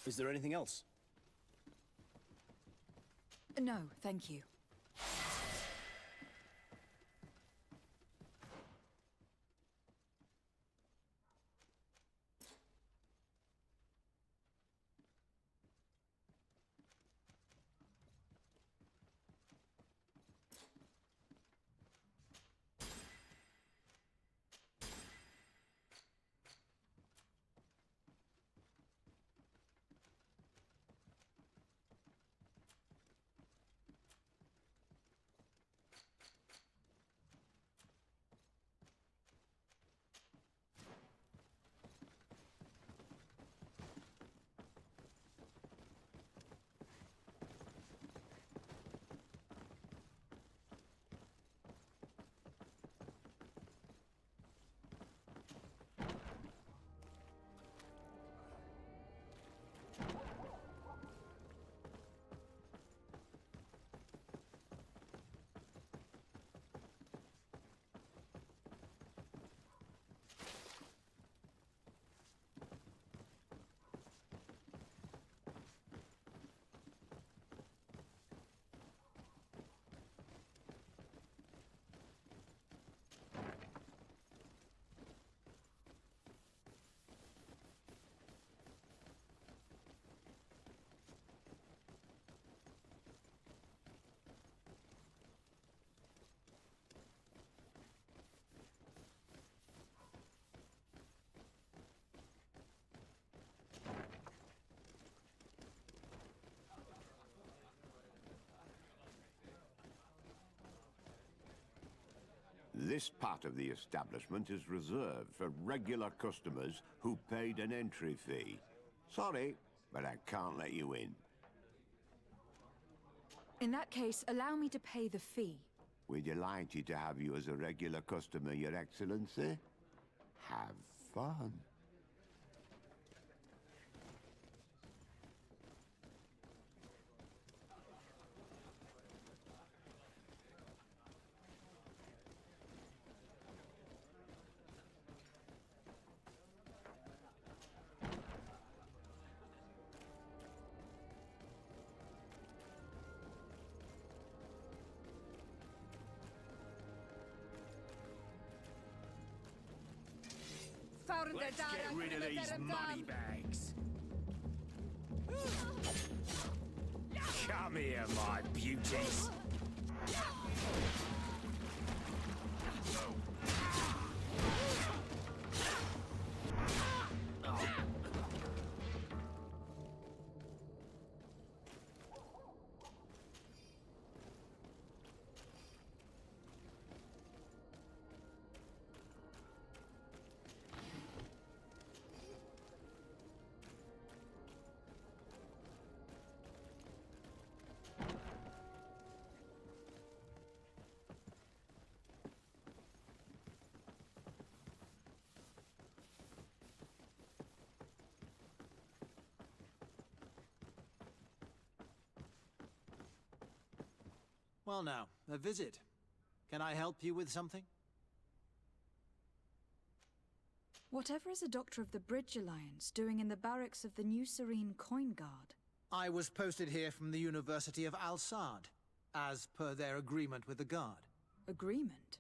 Is there anything else? No, thank you. This part of the establishment is reserved for regular customers who paid an entry fee. Sorry, but I can't let you in. In that case, allow me to pay the fee. We're delighted to have you as a regular customer, Your Excellency. Have fun. Let's get rid of these money bags. Come here, my beauties. Well now, a visit. Can I help you with something? Whatever is a doctor of the Bridge Alliance doing in the barracks of the New Serene Coin Guard? I was posted here from the University of Al-Sad, as per their agreement with the Guard. Agreement?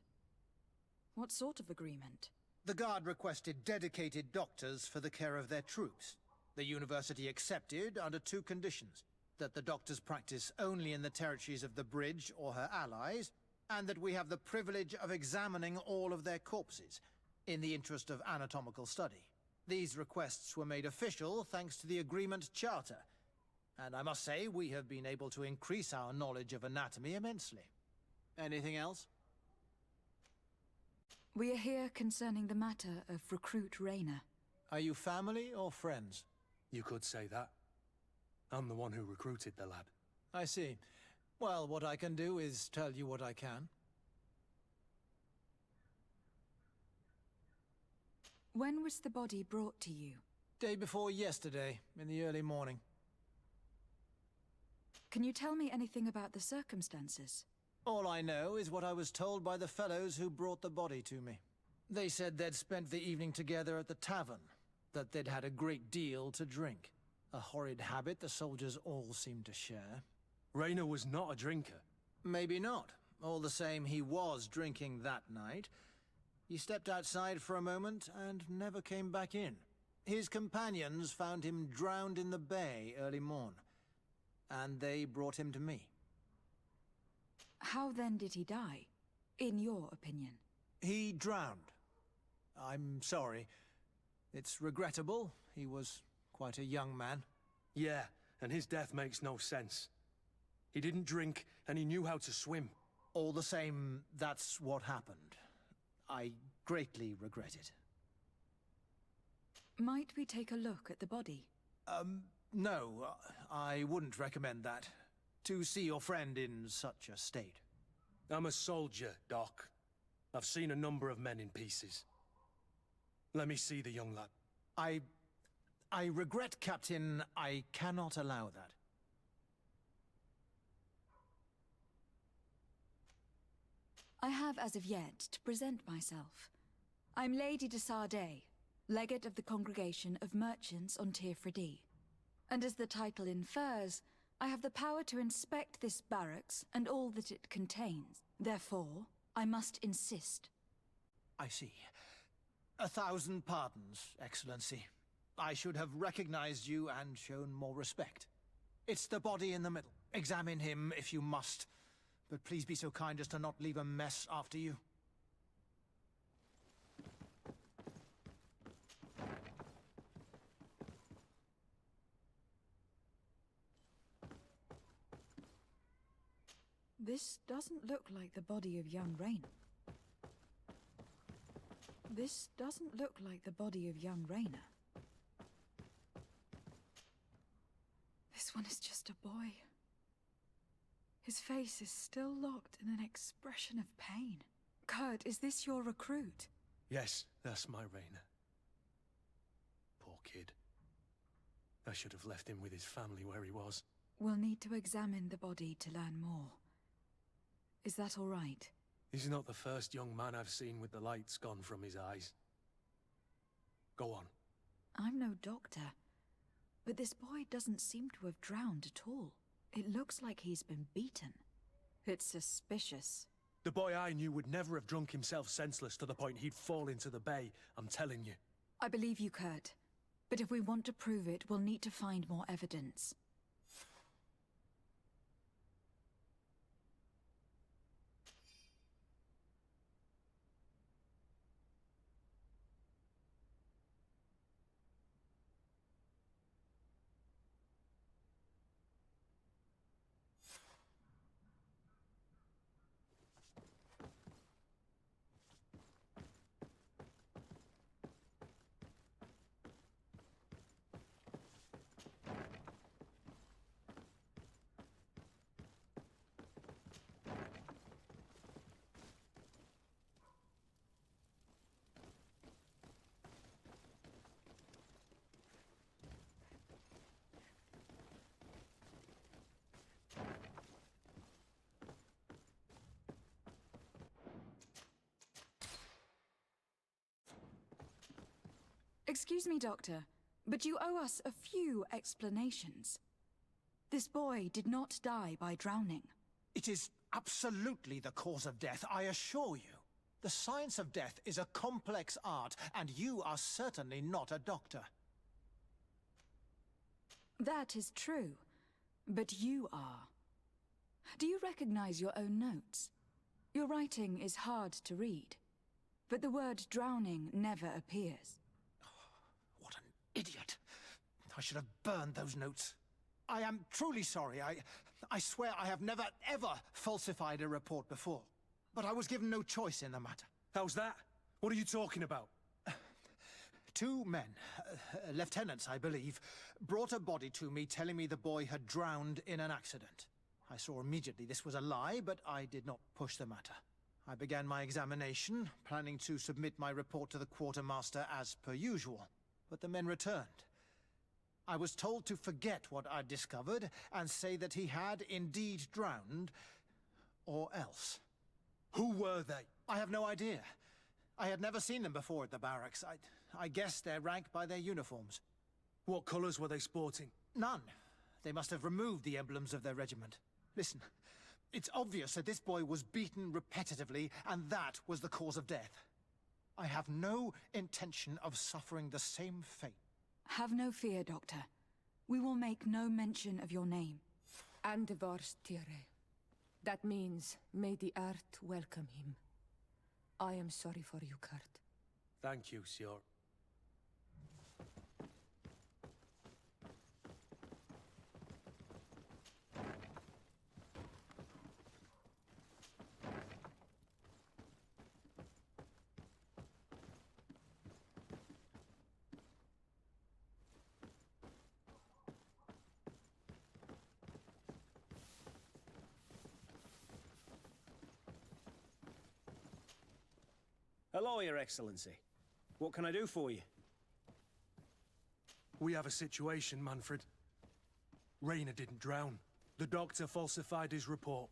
What sort of agreement? The Guard requested dedicated doctors for the care of their troops. The University accepted under two conditions: that the doctors practice only in the territories of the Bridge or her allies, and that we have the privilege of examining all of their corpses, in the interest of anatomical study. These requests were made official thanks to the Agreement Charter, and I must say we have been able to increase our knowledge of anatomy immensely. Anything else? We are here concerning the matter of Recruit Rayner. Are you family or friends? You could say that. I'm the one who recruited the lad. I see. Well, what I can do is tell you what I can. When was the body brought to you? Day before yesterday, in the early morning. Can you tell me anything about the circumstances? All I know is what I was told by the fellows who brought the body to me. They said they'd spent the evening together at the tavern, that they'd had a great deal to drink. A horrid habit the soldiers all seemed to share. Rayner was not a drinker. Maybe not. All the same, he was drinking that night. He stepped outside for a moment and never came back in. His companions found him drowned in the bay early morn, and they brought him to me. How then did he die, in your opinion? He drowned. I'm sorry. It's regrettable. He was quite a young man. Yeah, and his death makes no sense. He didn't drink, and he knew how to swim. All the same, that's what happened. I greatly regret it. Might we take a look at the body? No, I wouldn't recommend that. To see your friend in such a state. I'm a soldier, Doc. I've seen a number of men in pieces. Let me see the young lad. I regret, Captain. I cannot allow that. I have as of yet to present myself. I'm Lady de Sardet, Legate of the Congregation of Merchants on Tirfredi. And as the title infers, I have the power to inspect this barracks and all that it contains. Therefore, I must insist. I see. 1,000 pardons, Excellency. I should have recognized you and shown more respect. It's the body in the middle. Examine him if you must, but please be so kind as to not leave a mess after you. This doesn't look like the body of young Rayner. This doesn't look like the body of young Rayner. This one is just a boy. His face is still locked in an expression of pain. Kurt, is this your recruit? Yes, that's my Rayner. Poor kid. I should have left him with his family where he was. We'll need to examine the body to learn more. Is that all right? He's not the first young man I've seen with the lights gone from his eyes. Go on. I'm no doctor, but this boy doesn't seem to have drowned at all. It looks like he's been beaten. It's suspicious. The boy I knew would never have drunk himself senseless to the point he'd fall into the bay, I'm telling you. I believe you, Kurt. But if we want to prove it, we'll need to find more evidence. Excuse me, Doctor, but you owe us a few explanations. This boy did not die by drowning. It is absolutely the cause of death, I assure you. The science of death is a complex art, and you are certainly not a doctor. That is true, but you are. Do you recognize your own notes? Your writing is hard to read, but the word drowning never appears. What an idiot. I should have burned those notes. I am truly sorry. I swear I have never, ever falsified a report before. But I was given no choice in the matter. How's that? What are you talking about? Two men, lieutenants, I believe, brought a body to me telling me the boy had drowned in an accident. I saw immediately this was a lie, but I did not push the matter. I began my examination, planning to submit my report to the quartermaster as per usual. But the men returned. I was told to forget what I'd discovered and say that he had indeed drowned, or else. Who were they? I have no idea. I had never seen them before at the barracks. I guessed their rank by their uniforms. What colours were they sporting? None. They must have removed the emblems of their regiment. Listen, it's obvious that this boy was beaten repetitively, and that was the cause of death. I have no intention of suffering the same fate. Have no fear, Doctor. We will make no mention of your name. Andevars Tire. That means, may the earth welcome him. I am sorry for you, Kurt. Thank you, Sior. Hello, Your Excellency. What can I do for you? We have a situation, Manfred. Rainer didn't drown. The doctor falsified his report.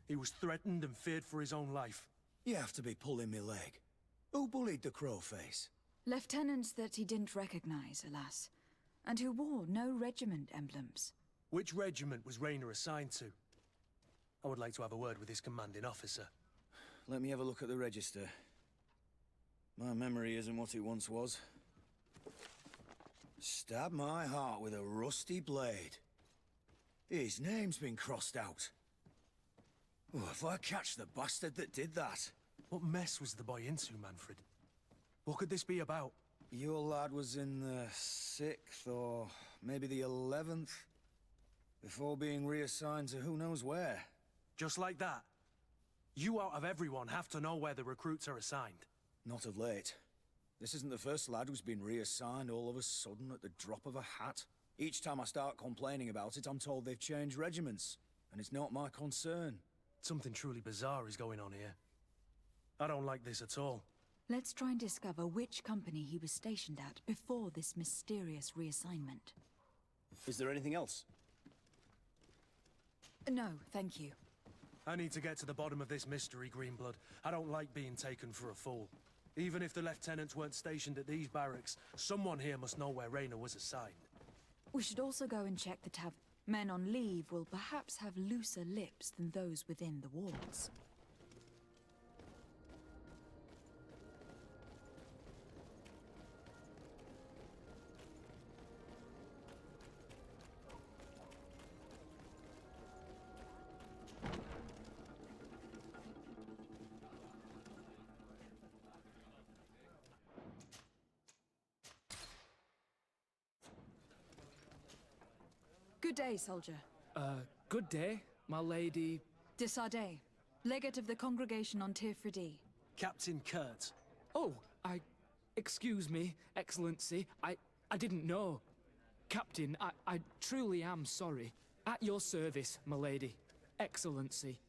He was threatened and feared for his own life. You have to be pulling me leg. Who bullied the crowface? Lieutenants that he didn't recognize, alas, and who wore no regiment emblems. Which regiment was Rainer assigned to? I would like to have a word with his commanding officer. Let me have a look at the register. My memory isn't what it once was. Stab my heart with a rusty blade. His name's been crossed out. Oh, if I catch the bastard that did that. What mess was the boy into, Manfred? What could this be about? Your lad was in the 6th or maybe the 11th, before being reassigned to who knows where. Just like that? You out of everyone have to know where the recruits are assigned. Not of late. This isn't the first lad who's been reassigned all of a sudden at the drop of a hat. Each time I start complaining about it, I'm told they've changed regiments, and it's not my concern. Something truly bizarre is going on here. I don't like this at all. Let's try and discover which company he was stationed at before this mysterious reassignment. Is there anything else? No, thank you. I need to get to the bottom of this mystery, Greenblood. I don't like being taken for a fool. Even if the lieutenants weren't stationed at these barracks, someone here must know where Rainer was assigned. We should also go and check the tavern. Men on leave will perhaps have looser lips than those within the walls. Good day, soldier. Good day, my lady. De Sardet, legate of the congregation on Tirfredi. Captain Kurt. Oh, excuse me, Excellency. I didn't know. Captain, I truly am sorry. At your service, my lady. Excellency.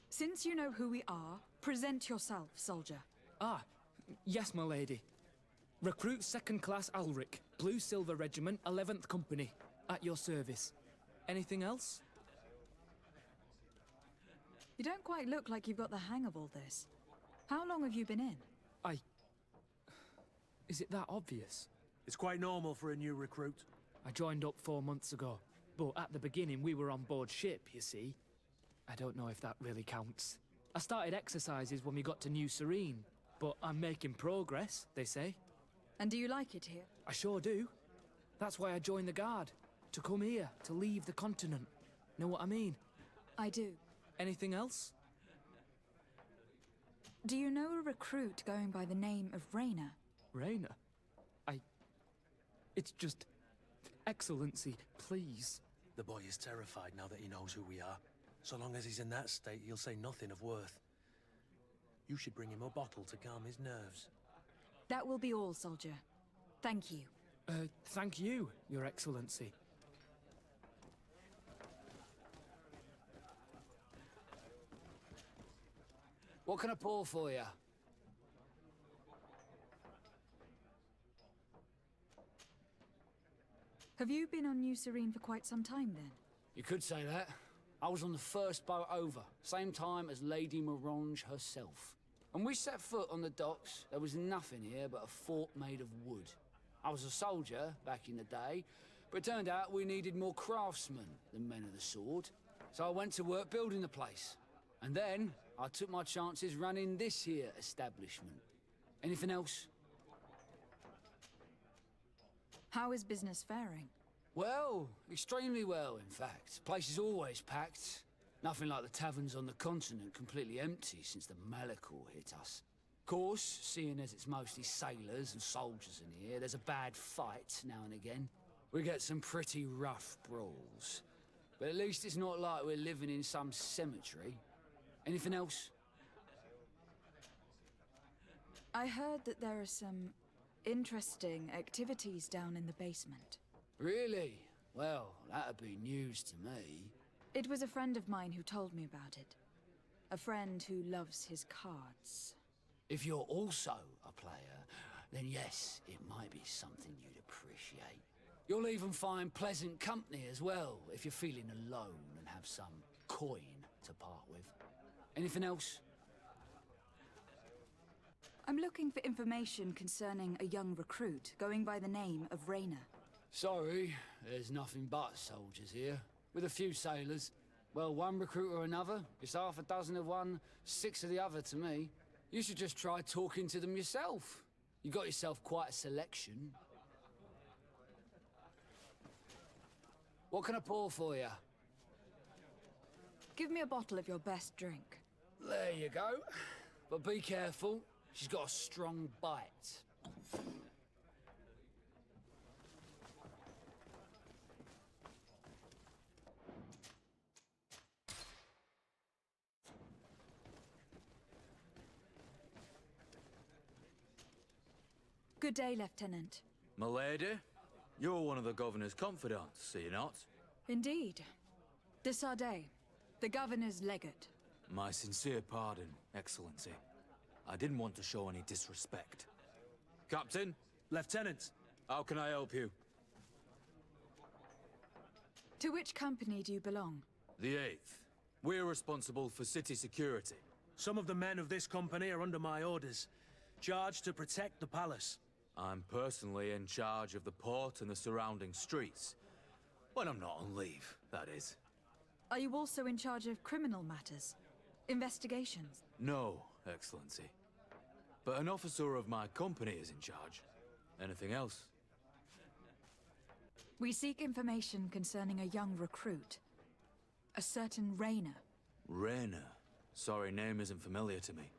Since you know who we are, present yourself, soldier. Ah, yes, my lady. Recruit 2nd Class Alric, Blue Silver Regiment, 11th Company. At your service. Anything else? You don't quite look like you've got the hang of all this. How long have you been in? Is it that obvious? It's quite normal for a new recruit. I joined up 4 months ago, but at the beginning we were on board ship, you see. I don't know if that really counts. I started exercises when we got to New Serene, but I'm making progress, they say. And do you like it here? I sure do. That's why I joined the Guard. To come here, to leave the continent. Know what I mean? I do. Anything else? Do you know a recruit going by the name of Rayner? Rayner? It's just... Excellency, please. The boy is terrified now that he knows who we are. So long as he's in that state, he'll say nothing of worth. You should bring him a bottle to calm his nerves. That will be all, soldier. Thank you. Thank you, Your Excellency. What can I pour for you? Have you been on New Serene for quite some time, then? You could say that. I was on the first boat over, same time as Lady Morange herself. When we set foot on the docks, there was nothing here but a fort made of wood. I was a soldier back in the day, but it turned out we needed more craftsmen than men of the sword. So I went to work building the place. And then I took my chances running this here establishment. Anything else? How is business faring? Well, extremely well, in fact. Place is always packed. Nothing like the taverns on the continent completely empty since the Malachor hit us. Of course, seeing as it's mostly sailors and soldiers in here, there's a bad fight now and again. We get some pretty rough brawls. But at least it's not like we're living in some cemetery. Anything else? I heard that there are some interesting activities down in the basement. Really? Well, that'd be news to me. It was a friend of mine who told me about it. A friend who loves his cards. If you're also a player, then yes, it might be something you'd appreciate. You'll even find pleasant company as well, if you're feeling alone and have some coin to part with. Anything else? I'm looking for information concerning a young recruit going by the name of Rayner. Sorry, there's nothing but soldiers here, with a few sailors. Well, one recruit or another, it's half a dozen of one, 6 of the other to me. You should just try talking to them yourself. You got yourself quite a selection. What can I pour for you? Give me a bottle of your best drink. There you go. But be careful, she's got a strong bite. Good day, Lieutenant. Milady, you're one of the governor's confidants, are you not? Indeed. De Sardet, the governor's legate. My sincere pardon, Excellency. I didn't want to show any disrespect. Captain? Lieutenant. How can I help you? To which company do you belong? The 8th. We're responsible for city security. Some of the men of this company are under my orders, charged to protect the palace. I'm personally in charge of the port and the surrounding streets. When I'm not on leave, that is. Are you also in charge of criminal matters? Investigations? No, Excellency. But an officer of my company is in charge. Anything else? We seek information concerning a young recruit. A certain Rayner. Rayner? Sorry, name isn't familiar to me.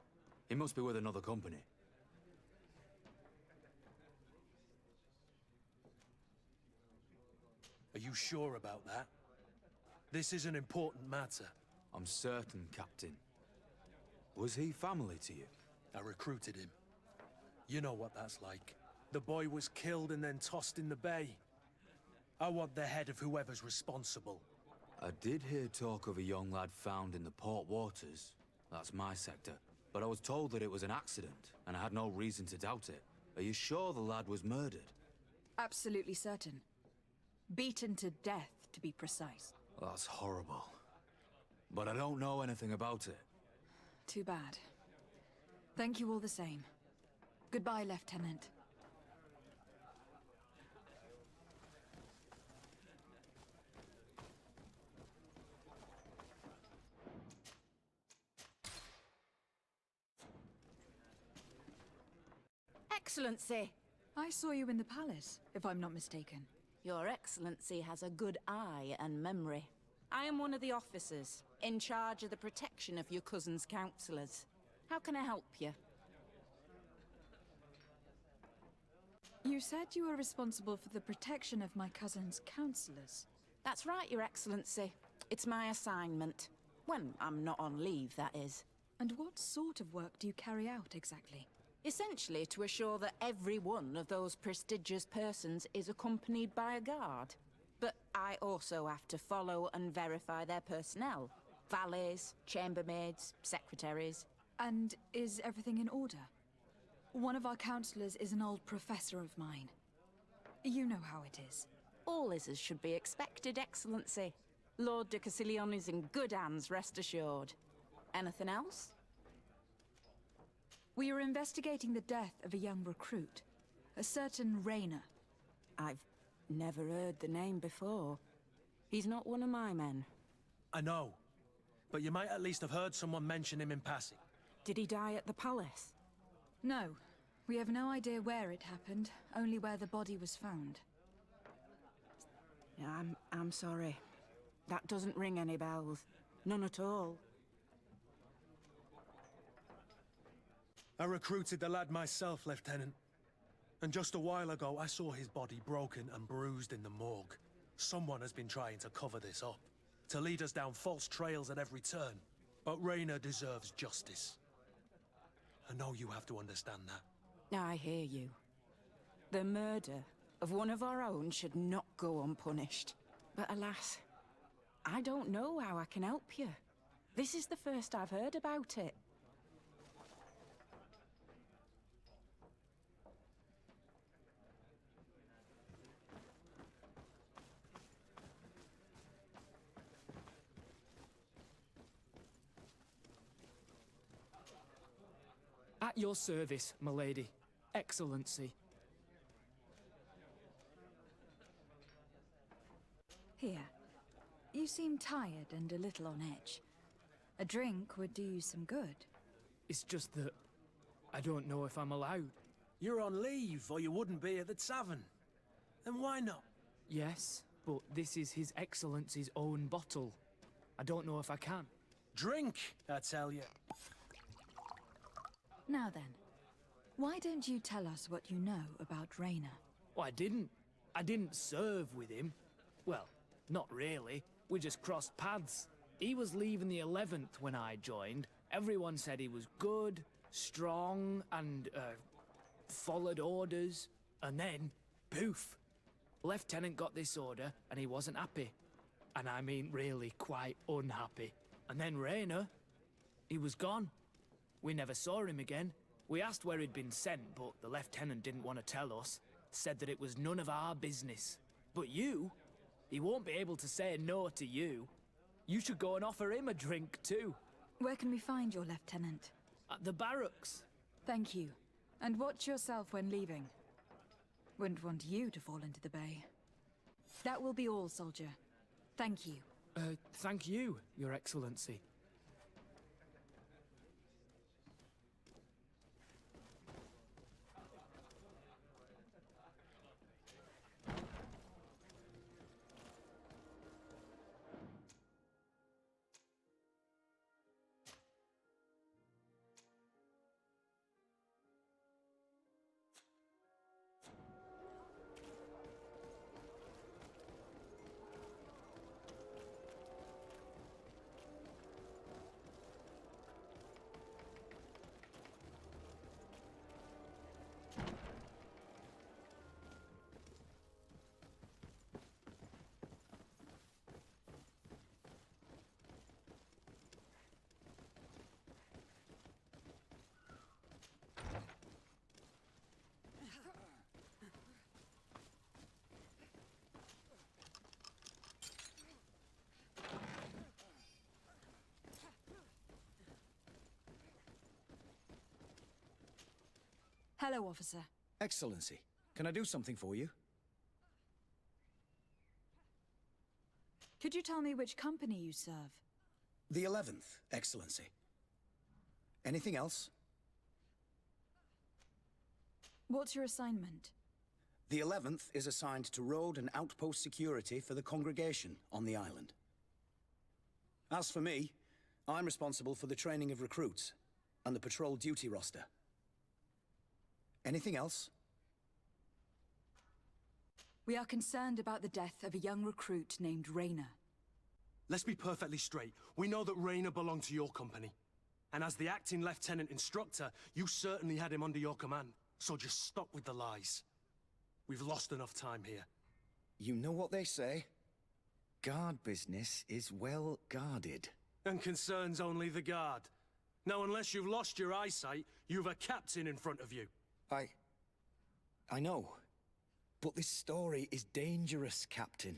He must be with another company. Are you sure about that? This is an important matter. I'm certain, Captain. Was he family to you? I recruited him. You know what that's like. The boy was killed and then tossed in the bay. I want the head of whoever's responsible. I did hear talk of a young lad found in the port waters. That's my sector. But I was told that it was an accident, and I had no reason to doubt it. Are you sure the lad was murdered? Absolutely certain. Beaten to death, to be precise. That's horrible. But I don't know anything about it. Too bad. Thank you all the same. Goodbye, Lieutenant. Excellency! I saw you in the palace, if I'm not mistaken. Your Excellency has a good eye and memory. I am one of the officers, in charge of the protection of your cousin's councillors. How can I help you? You said you were responsible for the protection of my cousin's councillors. That's right, Your Excellency. It's my assignment. When I'm not on leave, that is. And what sort of work do you carry out, exactly? Essentially to assure that every one of those prestigious persons is accompanied by a guard. But I also have to follow and verify their personnel. Valets, chambermaids, secretaries. And is everything in order? One of our councillors is an old professor of mine. You know how it is. All is as should be expected, Excellency. Lord de Cassilion is in good hands, rest assured. Anything else? We are investigating the death of a young recruit, a certain Rainer. I've never heard the name before. He's not one of my men. I know, but you might at least have heard someone mention him in passing. Did he die at the palace? No. We have no idea where it happened, only where the body was found. I'm sorry. That doesn't ring any bells. None at all. I recruited the lad myself, Lieutenant. And just a while ago, I saw his body broken and bruised in the morgue. Someone has been trying to cover this up, to lead us down false trails at every turn. But Rainer deserves justice. I know you have to understand that. I hear you. The murder of one of our own should not go unpunished. But alas, I don't know how I can help you. This is the first I've heard about it. At your service, milady. Excellency. Here. You seem tired and a little on edge. A drink would do you some good. It's just that I don't know if I'm allowed. You're on leave, or you wouldn't be at the tavern. Then why not? Yes, but this is His Excellency's own bottle. I don't know if I can. Drink, I tell you. Now then, why don't you tell us what you know about Rainer? Oh, I didn't. I didn't serve with him. Well, not really. We just crossed paths. He was leaving the 11th when I joined. Everyone said he was good, strong, and, followed orders. And then, poof. Lieutenant got this order, and he wasn't happy. And I mean really quite unhappy. And then Rainer, he was gone. We never saw him again. We asked where he'd been sent, but the lieutenant didn't want to tell us. Said that it was none of our business. But you, he won't be able to say no to you. You should go and offer him a drink too. Where can we find your lieutenant? At the barracks. Thank you. And watch yourself when leaving. Wouldn't want you to fall into the bay. That will be all, soldier. Thank you. Thank you, Your Excellency. Hello, officer. Excellency, can I do something for you? Could you tell me which company you serve? The 11th, Excellency. Anything else? What's your assignment? The 11th is assigned to road and outpost security for the congregation on the island. As for me, I'm responsible for the training of recruits and the patrol duty roster. Anything else? We are concerned about the death of a young recruit named Raynor. Let's be perfectly straight. We know that Raynor belonged to your company. And as the acting lieutenant instructor, you certainly had him under your command. So just stop with the lies. We've lost enough time here. You know what they say? Guard business is well guarded. And concerns only the guard. Now, unless you've lost your eyesight, you've a captain in front of you. I know. But this story is dangerous, Captain.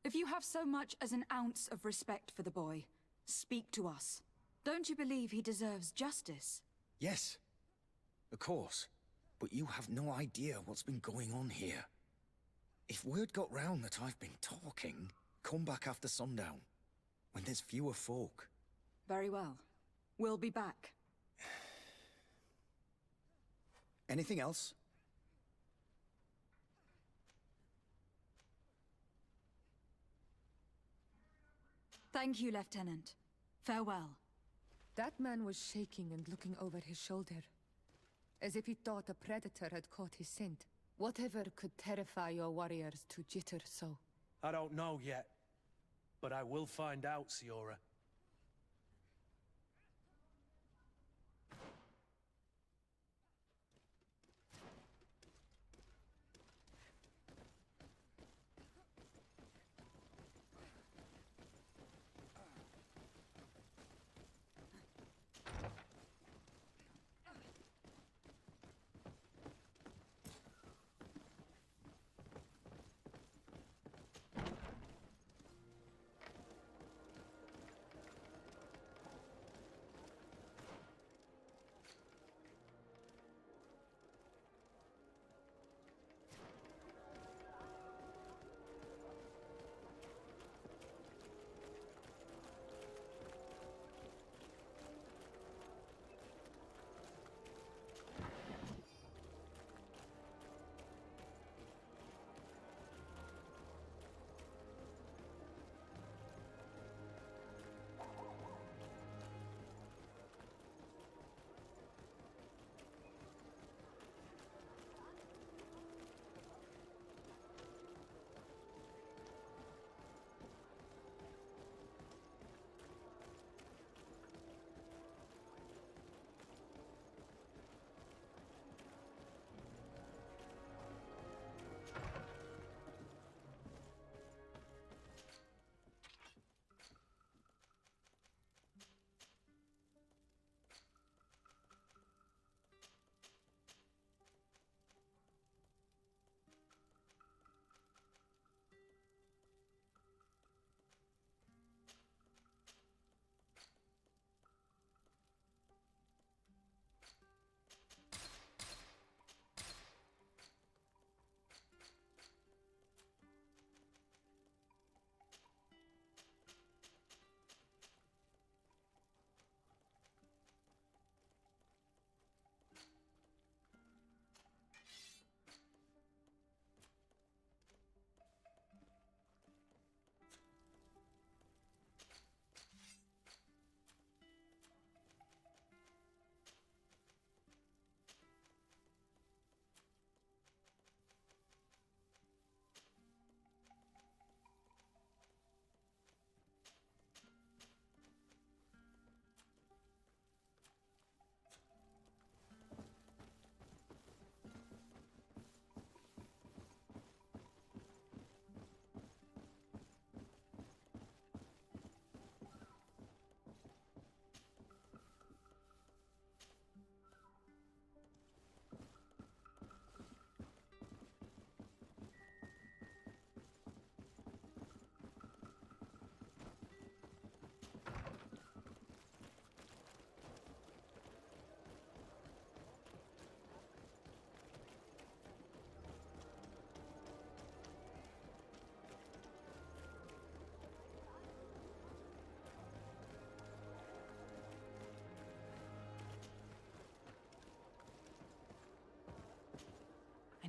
If you have so much as an ounce of respect for the boy, speak to us. Don't you believe he deserves justice? Yes, of course. But you have no idea what's been going on here. If word got round that I've been talking, come back after sundown, when there's fewer folk. Very well. We'll be back. Anything else? Thank you, Lieutenant. Farewell. That man was shaking and looking over his shoulder, as if he thought a predator had caught his scent. Whatever could terrify your warriors to jitter so? I don't know yet. But I will find out, Siora.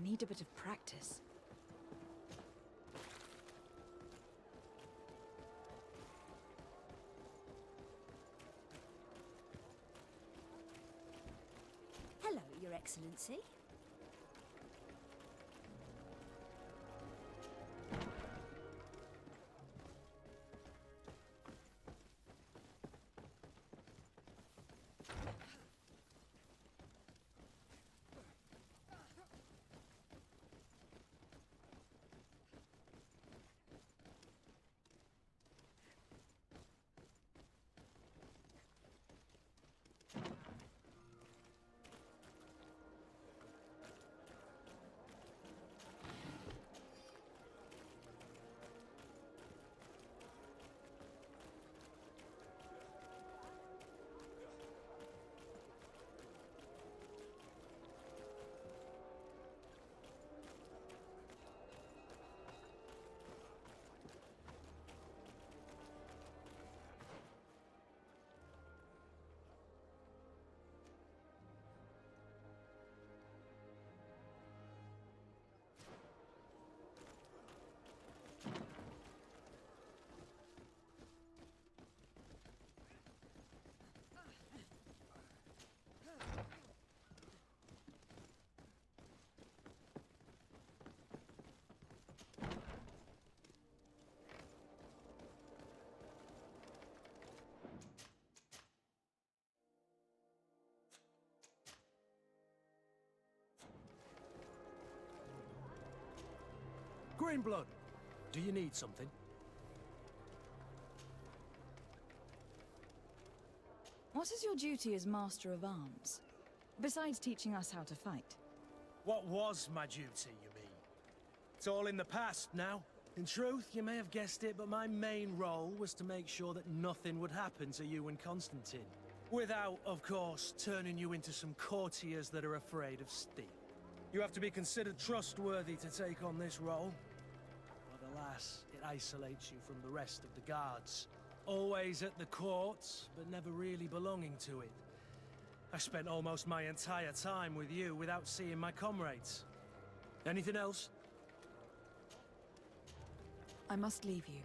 need a bit of practice. Hello, Your Excellency. Greenblood, do you need something? What is your duty as Master of Arms? Besides teaching us how to fight. What was my duty, you mean? It's all in the past now. In truth, you may have guessed it, but my main role was to make sure that nothing would happen to you and Constantine. Without, of course, turning you into some courtiers that are afraid of steel. You have to be considered trustworthy to take on this role. But alas, it isolates you from the rest of the guards. Always at the court, but never really belonging to it. I spent almost my entire time with you without seeing my comrades. Anything else? I must leave you.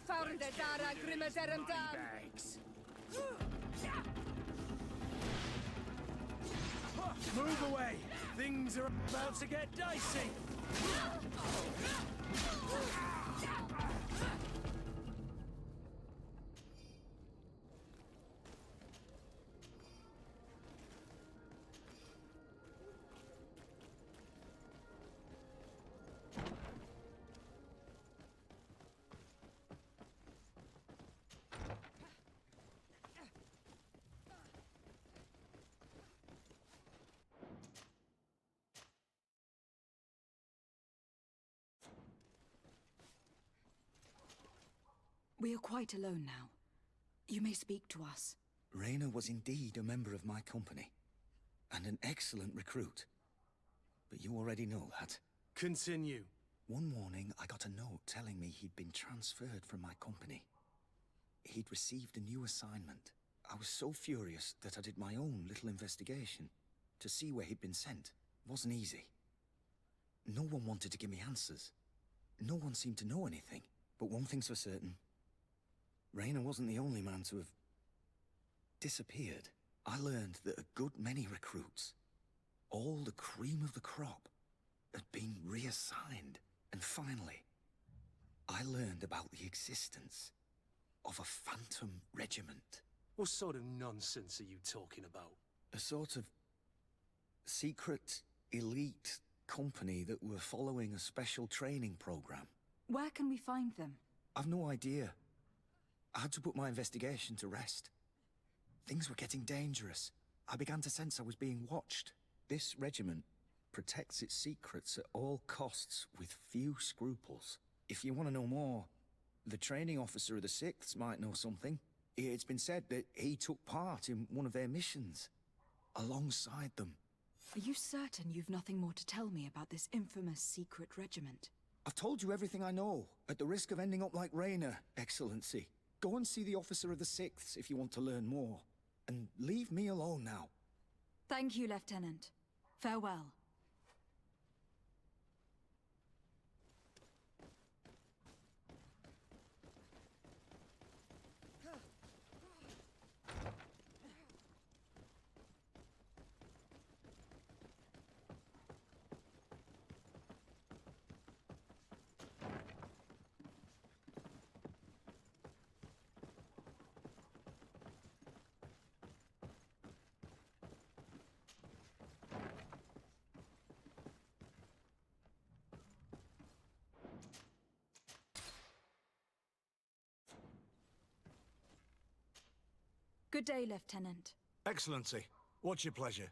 Found the Dara Grimaderum down! Move away! Things are about to get dicey! We are quite alone now. You may speak to us. Rayna was indeed a member of my company, and an excellent recruit. But you already know that. Continue. One morning, I got a note telling me he'd been transferred from my company. He'd received a new assignment. I was so furious that I did my own little investigation to see where he'd been sent. Wasn't easy. no one wanted to give me answers. No one seemed to know anything. But one thing's for certain. Rainer wasn't the only man to have disappeared. I learned that a good many recruits, all the cream of the crop, had been reassigned. And finally, I learned about the existence of a phantom regiment. What sort of nonsense are you talking about? A sort of secret, elite company that were following a special training program. Where can we find them? I've no idea. I had to put my investigation to rest. Things were getting dangerous. I began to sense I was being watched. This regiment protects its secrets at all costs with few scruples. If you want to know more, the training officer of the 6th might know something. It's been said that he took part in one of their missions, alongside them. Are you certain you've nothing more to tell me about this infamous secret regiment? I've told you everything I know, at the risk of ending up like Rainer, Excellency. Go and see the officer of the 6th if you want to learn more. And leave me alone now. Thank you, Lieutenant. Farewell. Good day, Lieutenant. Excellency, what's your pleasure?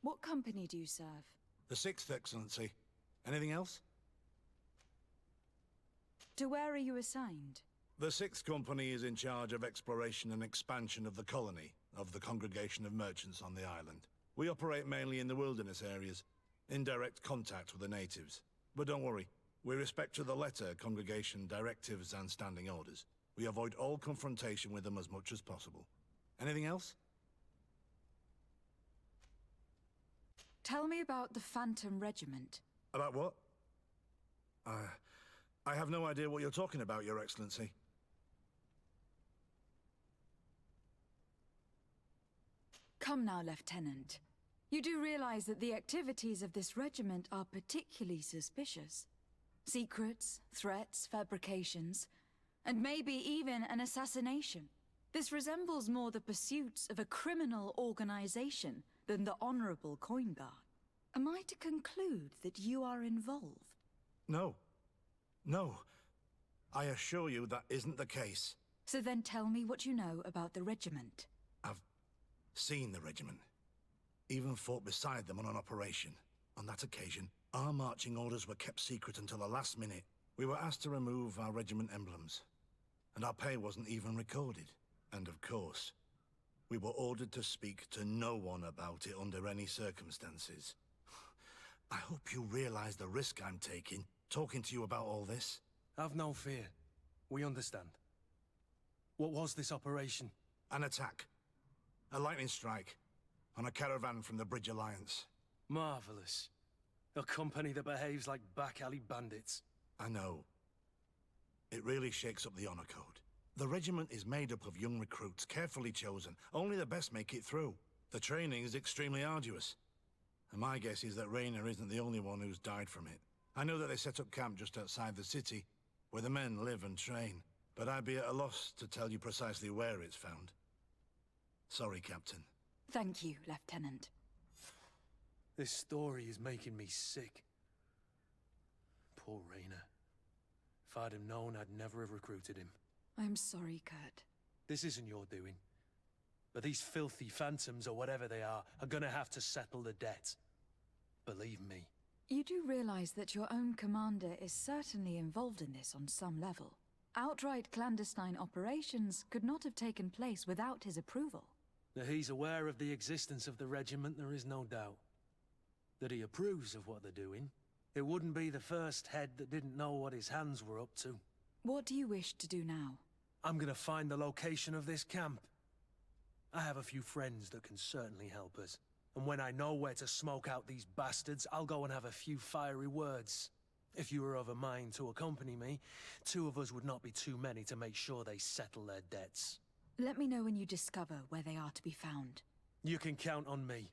What company do you serve? The 6th, Excellency. Anything else? To where are you assigned? The 6th Company is in charge of exploration and expansion of the colony of the Congregation of Merchants on the island. We operate mainly in the wilderness areas, in direct contact with the natives. But don't worry, we respect to the letter Congregation directives and standing orders. We avoid all confrontation with them as much as possible. Anything else? Tell me about the Phantom Regiment. About what? I have no idea what you're talking about, Your Excellency. Come now, Lieutenant. You do realize that the activities of this regiment are particularly suspicious. Secrets, threats, fabrications, and maybe even an assassination. This resembles more the pursuits of a criminal organization than the honorable coin guard. Am I to conclude that you are involved? No. No. I assure you that isn't the case. So then tell me what you know about the regiment. I've seen the regiment. Even fought beside them on an operation. On that occasion, our marching orders were kept secret until the last minute. We were asked to remove our regiment emblems. And our pay wasn't even recorded. And of course, we were ordered to speak to no one about it under any circumstances. I hope you realize the risk I'm taking, talking to you about all this. Have no fear. We understand. What was this operation? An attack. A lightning strike. On a caravan from the Bridge Alliance. Marvelous. A company that behaves like back-alley bandits. I know. It really shakes up the honor code. The regiment is made up of young recruits, carefully chosen. Only the best make it through. The training is extremely arduous. And my guess is that Rainer isn't the only one who's died from it. I know that they set up camp just outside the city, where the men live and train. But I'd be at a loss to tell you precisely where it's found. Sorry, Captain. Thank you, Lieutenant. This story is making me sick. Poor Rainer. If I'd have known, I'd never have recruited him. I'm sorry, Kurt. This isn't your doing. But these filthy phantoms, or whatever they are gonna have to settle the debt. Believe me. You do realize that your own commander is certainly involved in this on some level. Outright clandestine operations could not have taken place without his approval. That he's aware of the existence of the regiment, there is no doubt. That he approves of what they're doing. It wouldn't be the first head that didn't know what his hands were up to. What do you wish to do now? I'm gonna find the location of this camp. I have a few friends that can certainly help us. And when I know where to smoke out these bastards, I'll go and have a few fiery words. If you were of a mind to accompany me, 2 of us would not be too many to make sure they settle their debts. Let me know when you discover where they are to be found. You can count on me.